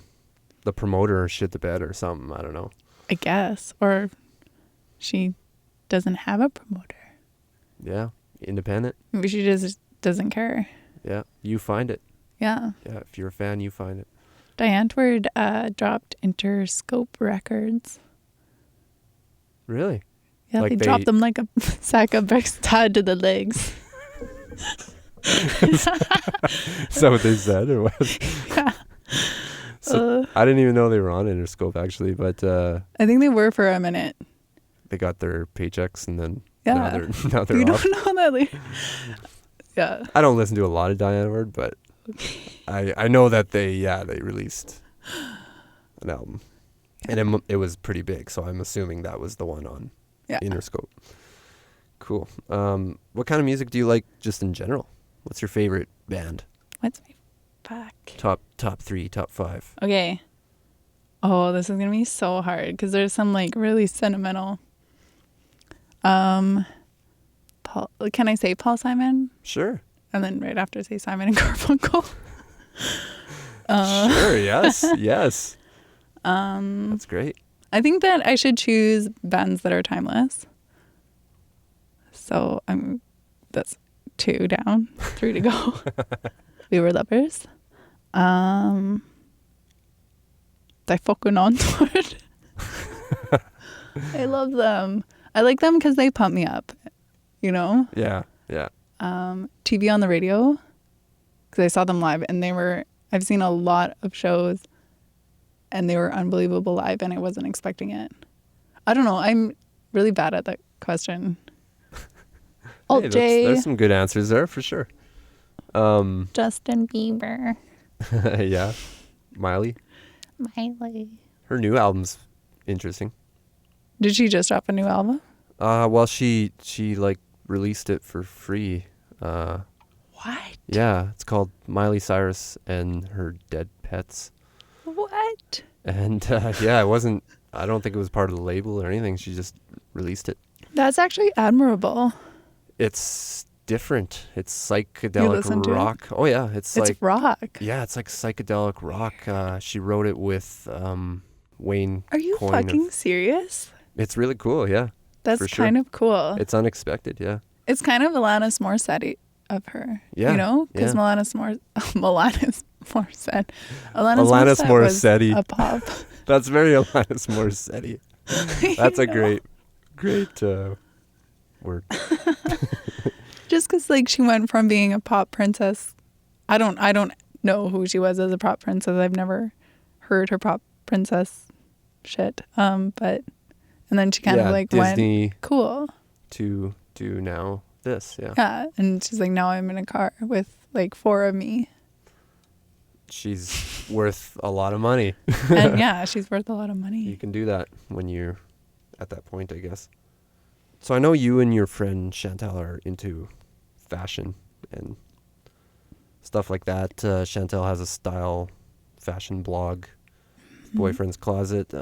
promoter shit the bed or something, I don't know. I guess. Or she doesn't have a promoter. Yeah, independent. Maybe she just doesn't care. Yeah, you find it. Yeah. Yeah, if you're a fan, you find it. Diane Tward dropped Interscope Records. Really? Yeah, Like they they- dropped them like a sack of bricks tied to the legs. Is that what they said or what? Yeah. So I didn't even know they were on Interscope actually, but I think they were for a minute. they got their paychecks and then Yeah. now they're You off. don't know that. Yeah. I don't listen to a lot of Diane Ward, but I know that they released an album, and it was pretty big, so I'm assuming that was the one on Interscope. Cool. What kind of music do you like just in general? What's your favorite band? What's my fuck? Top 3, top 5. Okay. Oh, this is gonna be so hard because there's some like really sentimental. Paul, can I say Paul Simon? Sure. And then right after say Simon and Garfunkel. Sure. Yes. That's great. I think that I should choose bands that are timeless. So that's 2 down, 3 to go. We Were Lovers. Die fucking on to it. I love them. I like them because they pump me up, you know? Yeah. TV on the Radio, because I saw them live, and I've seen a lot of shows, and they were unbelievable live, and I wasn't expecting it. I don't know. I'm really bad at that question. Hey, there's some good answers there for sure. Justin Bieber. Yeah. Miley. Her new album's interesting. Did she just drop a new album? Well, she like released it for free. What? Yeah, it's called Miley Cyrus and Her Dead Pets. What? And yeah, I don't think it was part of the label or anything. She just released it. That's actually admirable. It's different. It's You psychedelic listen to it? rock. Oh yeah, it's like rock. yeah, it's like psychedelic rock. She wrote it with Wayne. Are you Coyne fucking serious? It's really cool. Yeah, That's for sure. kind of cool. It's unexpected. Yeah. It's kind of Alanis Morissette of her. Yeah, You know? Because yeah. Alanis Morissette. Alanis Morissette. Was a pop. That's very Alanis Morissette. That's a know. great word. Just because like she went from being a pop princess. I don't know who she was as a pop princess. I've never heard her pop princess shit. But and then she kind of like Disney went cool. To do now this. Yeah. Yeah, and she's like, now I'm in a car with like 4 of me. She's worth a lot of money. And yeah, she's worth a lot of money. You can do that when you're at that point, I guess. So I know you and your friend Chantal are into fashion and stuff like that. Chantal has a style fashion blog, Boyfriend's Closet.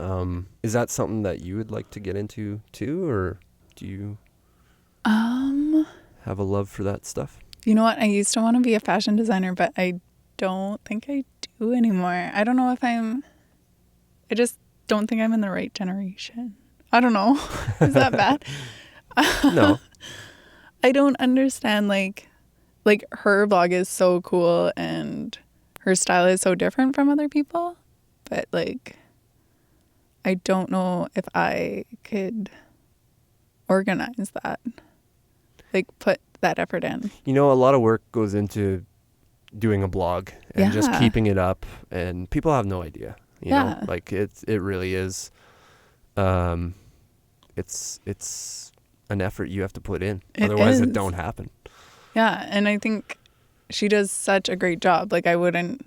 Is that something that you would like to get into too, or do you have a love for that stuff? You know what? I used to want to be a fashion designer, but I don't think I do anymore. I don't know if I just don't think I'm in the right generation. I don't know. Is that bad? No. I don't understand like her blog is so cool and her style is so different from other people, but like I don't know if I could organize that. Like put that effort in. You know, a lot of work goes into doing a blog and just Yeah. keeping it up, and people have no idea. You know, like it really is. It's an effort you have to put in. Otherwise, it don't happen. Yeah, and I think she does such a great job. Like I wouldn't.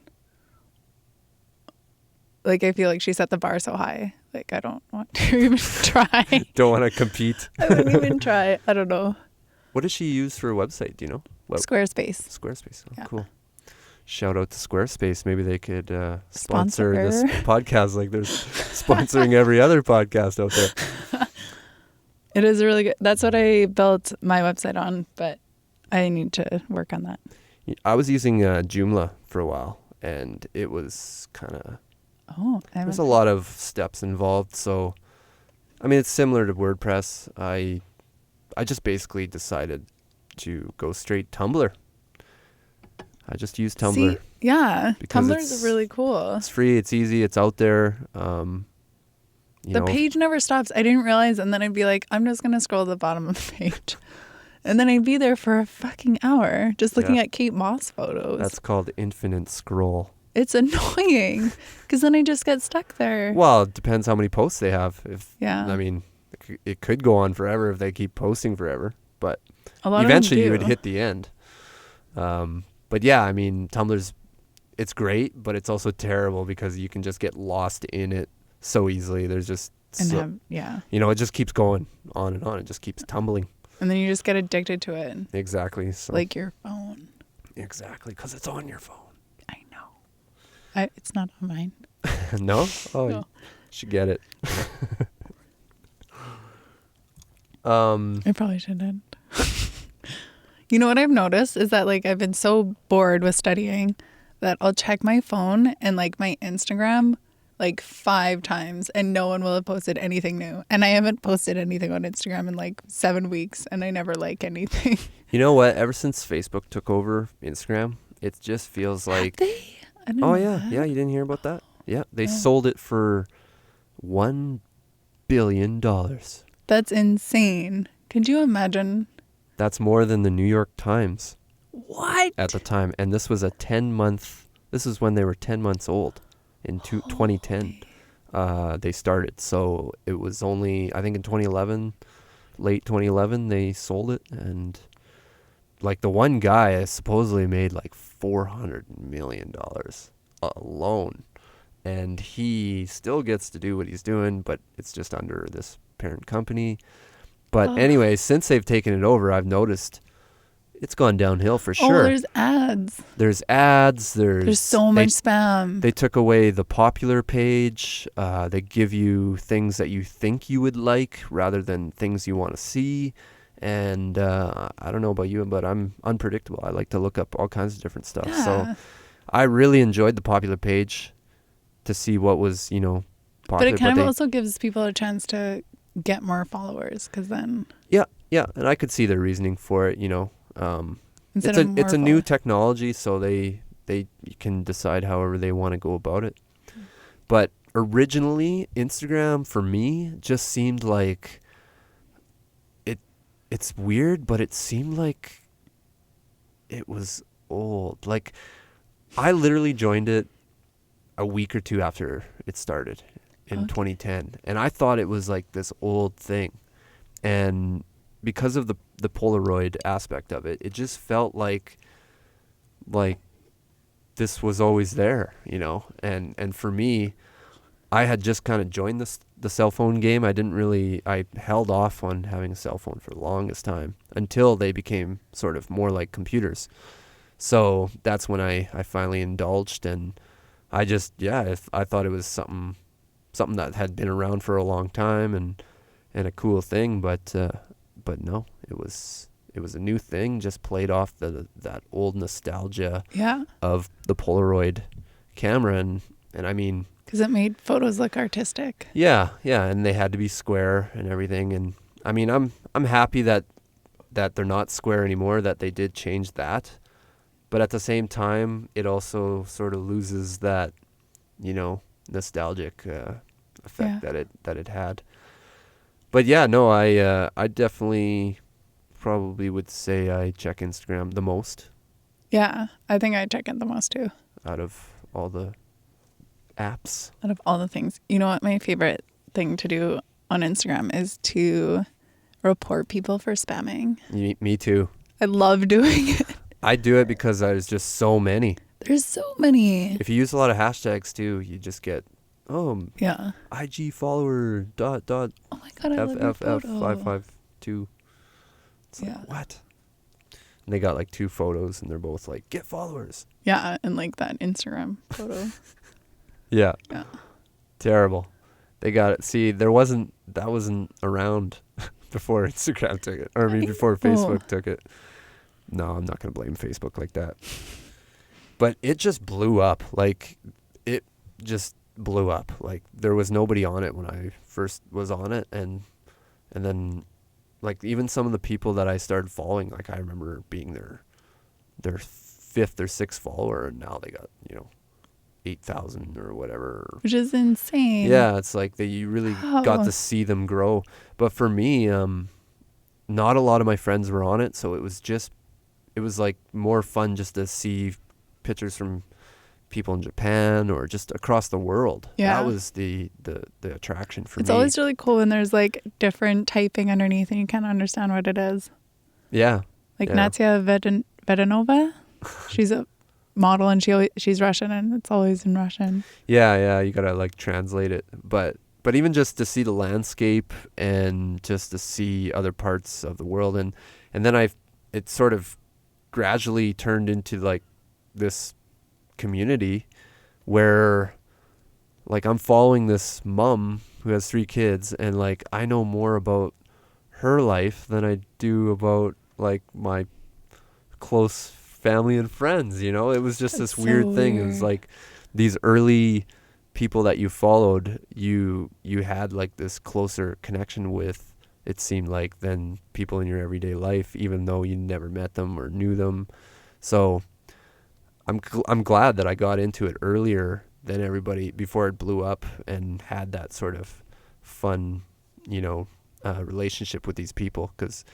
Like I feel like she set the bar so high. Like I don't want to even try. Don't want to compete. I wouldn't even try. I don't know. What does she use for a website? Do you know? Squarespace. Squarespace. Oh, Yeah. cool. Shout out to Squarespace. Maybe they could Sponsor. sponsor this podcast like they're sponsoring every other podcast out there. It is really good. That's what I built my website on, but I need to work on that. I was using Joomla for a while, and it was kind of... There's a lot of steps involved, so... I mean, it's similar to WordPress. I just basically decided to go straight Tumblr. I just use Tumblr. See, yeah, because Tumblr's really cool. It's free, it's easy, it's out there. The page never stops. I didn't realize, and then I'd be like, I'm just going to scroll to the bottom of the page. And then I'd be there for a fucking hour just looking at Kate Moss photos. That's called infinite scroll. It's annoying because then I just get stuck there. Well, it depends how many posts they have. Yeah. I mean, it could go on forever if they keep posting forever, but A lot eventually of you them would do. hit the end. But yeah, I mean, Tumblr's, it's great, but it's also terrible because you can just get lost in it so easily. There's just, it just keeps going on and on. It just keeps tumbling. And then you just get addicted to it. Exactly. So. Like your phone. Exactly, because it's on your phone. I know. It's not on mine. No? Oh, No. You should get it. I probably shouldn't. You know what I've noticed is that like I've been so bored with studying that I'll check my phone and like my Instagram like 5 times and no one will have posted anything new. And I haven't posted anything on Instagram in like 7 weeks and I never like anything. You know what? Ever since Facebook took over Instagram, it just feels like... I didn't Oh, know yeah. that. Yeah, you didn't hear about that? Yeah, they sold it for $1 billion. That's insane. Could you imagine? That's more than the New York Times. What? At the time. And this was this is when they were 10 months old. In 2010, they started. So it was only, I think in 2011, late 2011, they sold it. And like the one guy supposedly made like $400 million alone. And he still gets to do what he's doing, but it's just under this parent company. But anyway, since they've taken it over, I've noticed it's gone downhill for Oh, sure. there's ads. There's ads. There's so much spam. They took away the popular page. They give you things that you think you would like rather than things you want to see. And I don't know about you, but I'm unpredictable. I like to look up all kinds of different stuff. Yeah. So I really enjoyed the popular page to see what was, popular. But it kind of also gives people a chance to get more followers, because then... Yeah, and I could see their reasoning for it, It's a new technology, so they can decide however they want to go about it. But originally, Instagram for me just seemed like it's weird, but it seemed like it was old. Like, I literally joined it a week or two after it started in 2010, and I thought it was like this old thing. And because of the Polaroid aspect of it, it just felt like this was always there, and for me, I had just kind of joined the cell phone game. I held off on having a cell phone for the longest time until they became sort of more like computers. So that's when I finally indulged, and I just, I thought it was something that had been around for a long time and a cool thing, but no, it was a new thing, just played off that old nostalgia of the Polaroid camera, and I mean, because it made photos look artistic. Yeah, and they had to be square and everything, and I mean, I'm happy that they're not square anymore, that they did change that, but at the same time, it also sort of loses that, nostalgic effect that it had. But yeah, no, I definitely probably would say I check Instagram the most. Yeah, I think I check it the most too. Out of all the apps. Out of all the things. You know what my favorite thing to do on Instagram is to report people for spamming. Me too. I love doing it. I do it because there's just so many. There's so many. If you use a lot of hashtags too, you just get IG follower ... Oh my god, I love your photo. FFF552. It's like, what? And they got like 2 photos and they're both like, get followers. Yeah, and like that Instagram photo. Yeah. Terrible. They got it. See, that wasn't around before Instagram took it, or before Facebook took it. No, I'm not going to blame Facebook like that. But it just blew up. Like, it just blew up. Like, there was nobody on it when I first was on it, and then like even some of the people that I started following, like I remember being their 5th or 6th follower, and now they got 8,000 or whatever, which is insane. Yeah, it's like you really got to see them grow. But for me, not a lot of my friends were on it, so it was like more fun just to see pictures from people in Japan or just across the world. That was the attraction for me. It's always really cool when there's like different typing underneath and you can't understand what it is. Yeah. Like Natia Vedanova, she's a model and she's Russian and it's always in Russian. Yeah, you gotta like translate it. But even just to see the landscape and just to see other parts of the world, and then it sort of gradually turned into like this community where like I'm following this mom who has 3 kids, and like I know more about her life than I do about like my close family and friends. It was just this weird thing. It was like these early people that you followed, you had like this closer connection with, it seemed like, than people in your everyday life, even though you never met them or knew them. So I'm glad that I got into it earlier than everybody before it blew up and had that sort of fun, relationship with these people. Because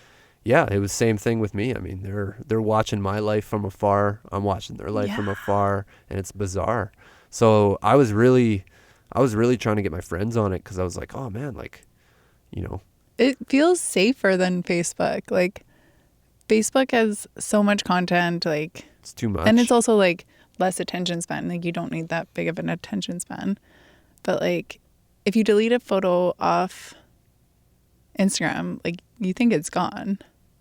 it was same thing with me. I mean, they're watching my life from afar. I'm watching their life from afar, and it's bizarre. So I was really trying to get my friends on it, because I was like, oh man, like, it feels safer than Facebook. Like, Facebook has so much content, like, it's too much. And it's also like less attention span. Like, you don't need that big of an attention span. But like, if you delete a photo off Instagram, like, you think it's gone.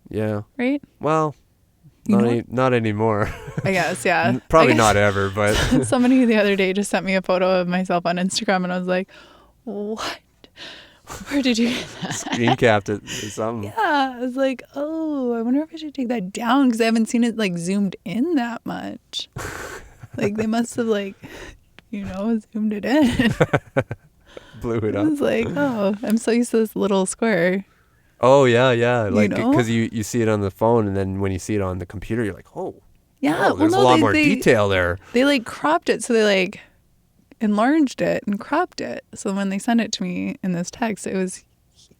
Yeah. Right? Well, You know what? Not anymore. I guess, yeah. Probably I guess not ever, but somebody the other day just sent me a photo of myself on Instagram, and I was like, what? Where did you get that? screen capped it or something. Yeah, I was like, oh, I wonder if I should take that down because I haven't seen it like zoomed in that much. Like they must have like, zoomed it in. Blew it I up. was like, oh, I'm so used to this little square. Oh yeah. Like know? because you see it on the phone, and then when you see it on the computer, you're like, oh, Yeah, there's a lot more detail there. They like cropped it, so they like enlarged it and cropped it. So when they sent it to me in this text, it was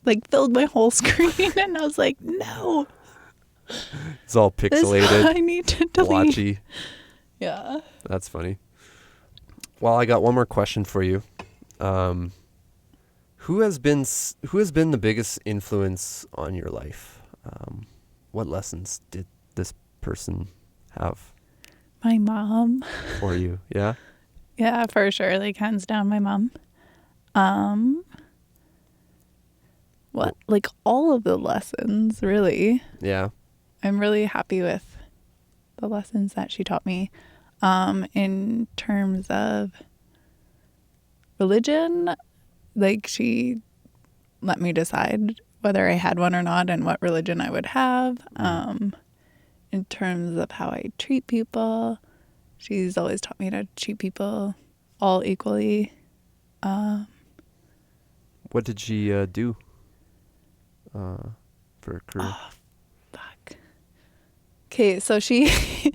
like filled my whole screen, and I was like, no, It's all pixelated, I need to delete. blotchy. Yeah. That's funny. Well, I got one more question for you. Who has been the biggest influence on your life? What lessons did this person have My mom. for you? Yeah. Yeah, for sure. Like hands down, my mom. Like all of the lessons, really. Yeah. I'm really happy with the lessons that she taught me. In terms of religion, like she let me decide whether I had one or not and what religion I would have. In terms of how I treat people, she's always taught me to treat people all equally. What did she do for a career? Oh, fuck. Okay, so she,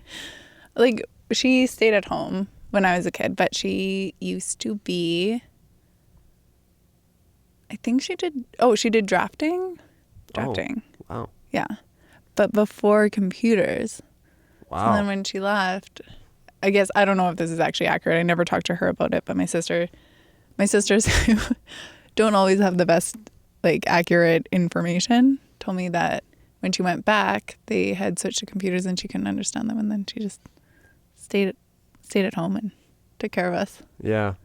like, she stayed at home when I was a kid, but she used to be, I think she did drafting. Drafting. Oh, wow. Yeah. But before computers. Wow. And then when she left, I guess, I don't know if this is actually accurate. I never talked to her about it, but my sisters who don't always have the best, like, accurate information told me that when she went back, they had switched to computers and she couldn't understand them. And then she just stayed at home and took care of us. Yeah.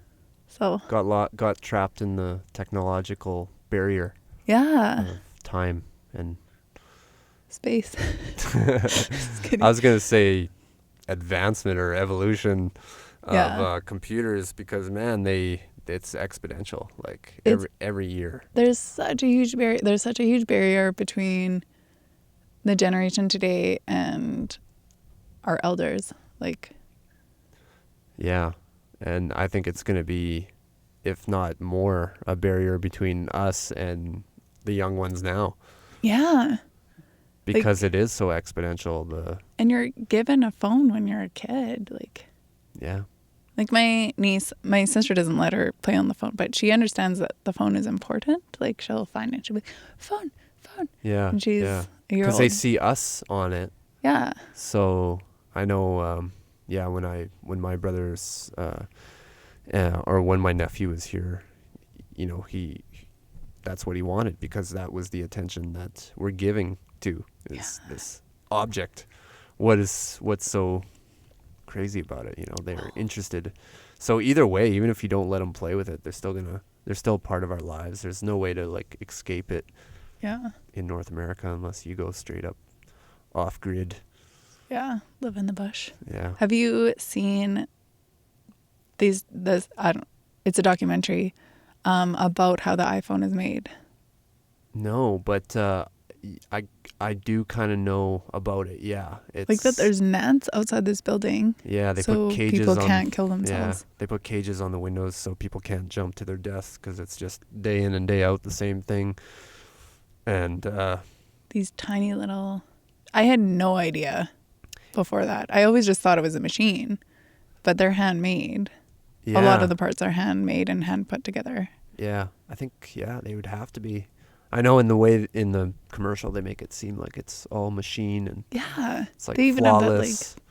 So Got trapped in the technological barrier yeah, of time and space. Just kidding. I was gonna say advancement or evolution of Yeah. computers because man, it's exponential. Like every year. There's such a huge barrier. There's such a huge barrier between the generation today and our elders. Like, Yeah, and I think it's gonna be, if not more, a barrier between us and the young ones now yeah. because it is so exponential. And you're given a phone when you're a kid. Yeah. Like my sister doesn't let her play on the phone, but she understands that the phone is important. Like she'll find it. She'll be phone. Yeah. And she's yeah. a year Because old. they see us on it. Yeah. So I know, when my brothers, or when my nephew was here, that's what he wanted because that was the attention that we're giving to this object. What's so crazy about it? They're interested. So either way, even if you don't let them play with it, they're still part of our lives. There's no way to like escape it. Yeah. In North America, unless you go straight up off grid. Yeah. Live in the bush. Yeah. Have you seen it's a documentary about how the iPhone is made. No, but I do kind of know about it. Yeah, it's Like that there's gnats outside this building. Yeah, they so put cages people on, can't kill themselves. Yeah, they put cages on the windows so people can't jump to their deaths because it's just day in and day out the same thing. And these tiny little, I had no idea before that. I always just thought it was a machine, but they're handmade. yeah, A lot of the parts are handmade and hand put together. Yeah, I think they would have to be. I know in the commercial they make it seem like it's all machine and Yeah, it's like they even flawless have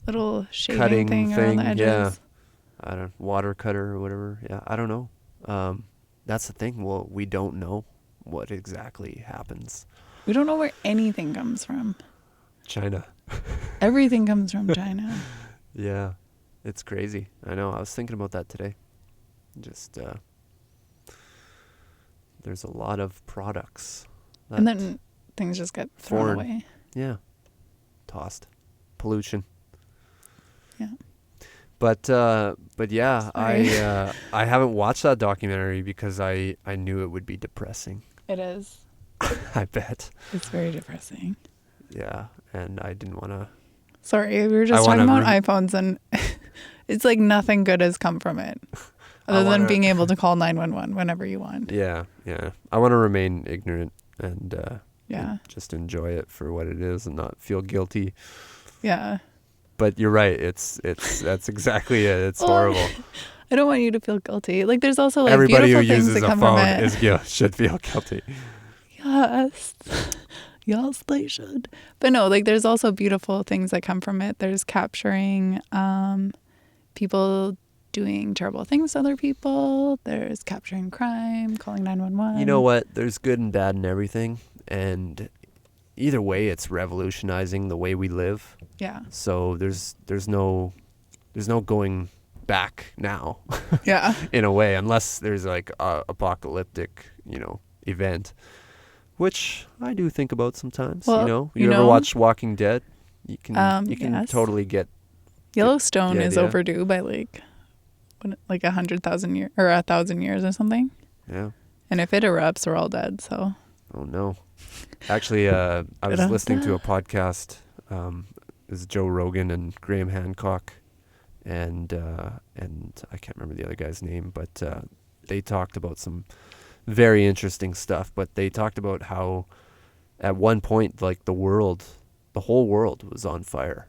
that little shaving cutting thing around the edges. Yeah, I don't water cutter or whatever. Yeah, I don't know. That's the thing. Well, we don't know what exactly happens. We don't know where anything comes from. China. Everything comes from China. Yeah, it's crazy. I know. I was thinking about that today. Just there's a lot of products. And then things just get thrown foreign. away. Yeah, tossed. pollution. Yeah. But yeah, Sorry. I haven't watched that documentary because I knew it would be depressing. It is. I bet. It's very depressing. Yeah, and I didn't want to. Sorry, we were just talking about iPhones, and it's like nothing good has come from it, other than being able to call 911 whenever you want. Yeah. I want to remain ignorant and yeah, just enjoy it for what it is and not feel guilty. Yeah. But you're right. It's that's exactly it. It's horrible. I don't want you to feel guilty. Like there's also like everybody who beautiful things uses that a come phone from it. should feel guilty. Yes. Yes, they should. But no, like there's also beautiful things that come from it. There's capturing people doing terrible things to other people. There's capturing crime, calling 911. You know what? There's good and bad in everything, and either way, it's revolutionizing the way we live. Yeah. So there's no going back now. Yeah. In a way, unless there's like a apocalyptic, event, which I do think about sometimes. Well, you ever watch Walking Dead? You can yes. totally get. Yellowstone is overdue by like 100,000 years or 1,000 years or something. Yeah. And if it erupts, we're all dead. So. Oh no. Actually, I was listening to a podcast. Is Joe Rogan and Graham Hancock, and I can't remember the other guy's name, but they talked about some very interesting stuff. But they talked about how at one point, like the whole world was on fire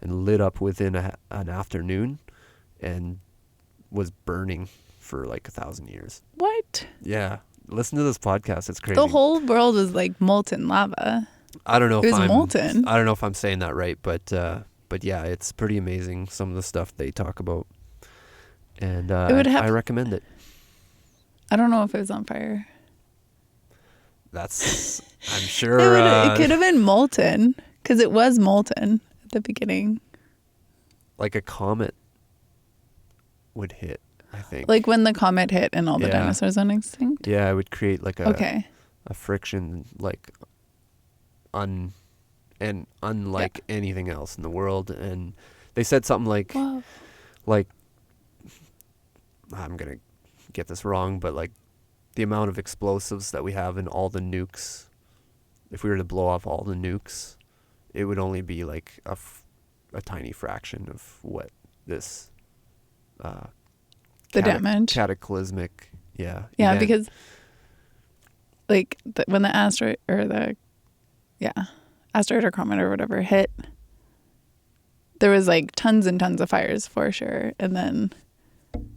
and lit up within an afternoon and was burning for like 1,000 years. What? Yeah. Listen to this podcast. It's crazy. The whole world is like molten lava. I don't know if I'm molten. I don't know if I'm saying that right, but yeah, it's pretty amazing some of the stuff they talk about. And I recommend it. I don't know if it was on fire. That's I'm sure it could have been molten because it was molten at the beginning. Like a comet would hit, I think. Like when the comet hit and all the dinosaurs went extinct? Yeah, it would create like a friction like unlike anything else in the world. And they said something like I'm going to get this wrong, but like the amount of explosives that we have in all the nukes, if we were to blow off all the nukes, it would only be like a tiny fraction of what this the damage cataclysmic event. Because like when the asteroid or asteroid or comet or whatever hit, there was like tons and tons of fires for sure. And then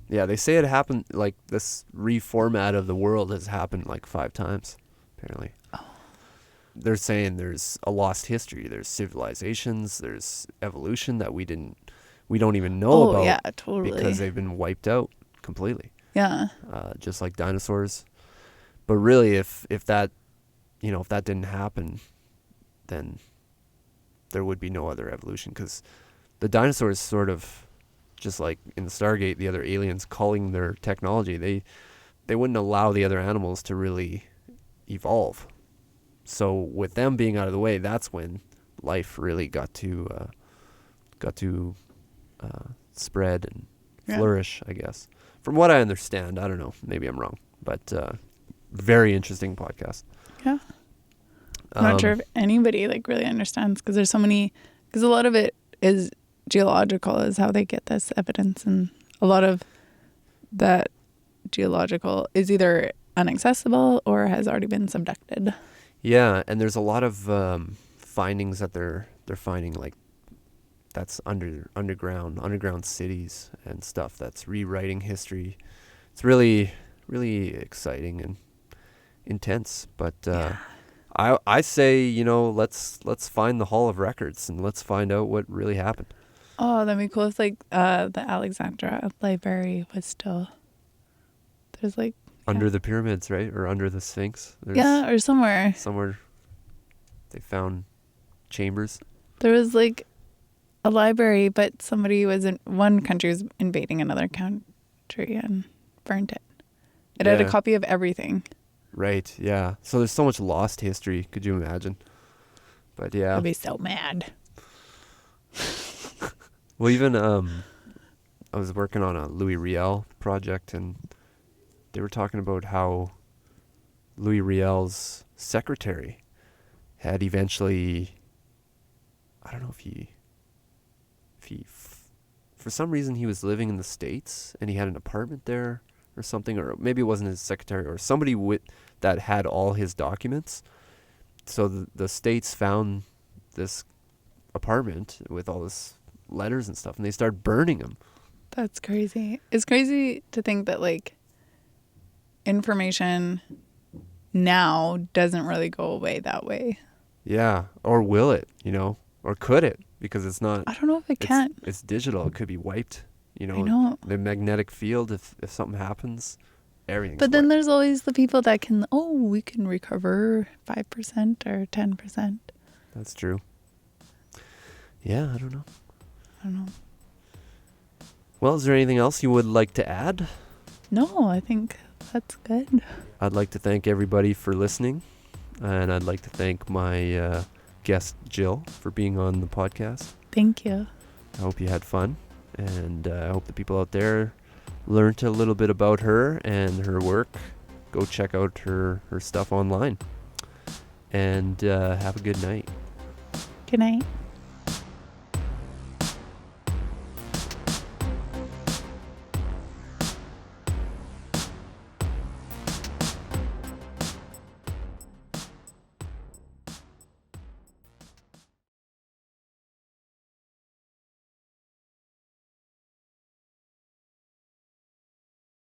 they say it happened, like this reformat of the world has happened like 5 times apparently. They're saying there's a lost history, there's civilizations, there's evolution that we don't even know about. Yeah, totally. Because they've been wiped out completely. Yeah. Just like dinosaurs. But really, if that didn't happen, then there would be no other evolution, because the dinosaurs sort of, just like in the Stargate, the other aliens calling their technology, they wouldn't allow the other animals to really evolve. So with them being out of the way, that's when life really got to spread and flourish, I guess. From what I understand, I don't know, maybe I'm wrong, but very interesting podcast. Yeah. I'm not sure if anybody like really understands, because there's so many, because a lot of it is geological, is how they get this evidence, and a lot of that geological is either inaccessible or has already been subducted. Yeah, and there's a lot of findings that they're finding, like that's underground cities and stuff that's rewriting history. It's really, really exciting and intense. But I say, let's find the Hall of Records and let's find out what really happened. Oh, that'd be cool if like the Alexandria Library was still, there's like under the pyramids, right? Or under the Sphinx. Or somewhere. Somewhere they found chambers. There was like a library, but somebody was in one country was invading another country and burned it. It had a copy of everything. Right, yeah. So there's so much lost history. Could you imagine? But yeah. I'd be so mad. Well, even I was working on a Louis Riel project, and they were talking about how Louis Riel's secretary had eventually, I don't know for some reason he was living in the States and he had an apartment there or something, or maybe it wasn't his secretary or somebody that had all his documents. So the States found this apartment with all this letters and stuff, and they started burning them. That's crazy. It's crazy to think that like information now doesn't really go away that way. Yeah, or will it, or could it? Because it's not. I don't know if it can. It's digital. It could be wiped. I know. The magnetic field. If something happens, everything's. But then wiped. there's always the people that can. Oh, we can recover 5% or 10%. That's true. Yeah, I don't know. Well, is there anything else you would like to add? No, I think that's good. I'd like to thank everybody for listening, and I'd like to thank my guest Jill for being on the podcast. Thank you. I hope you had fun, and I hope the people out there learned a little bit about her and her work. Go check out her stuff online, and have a good night. Good night.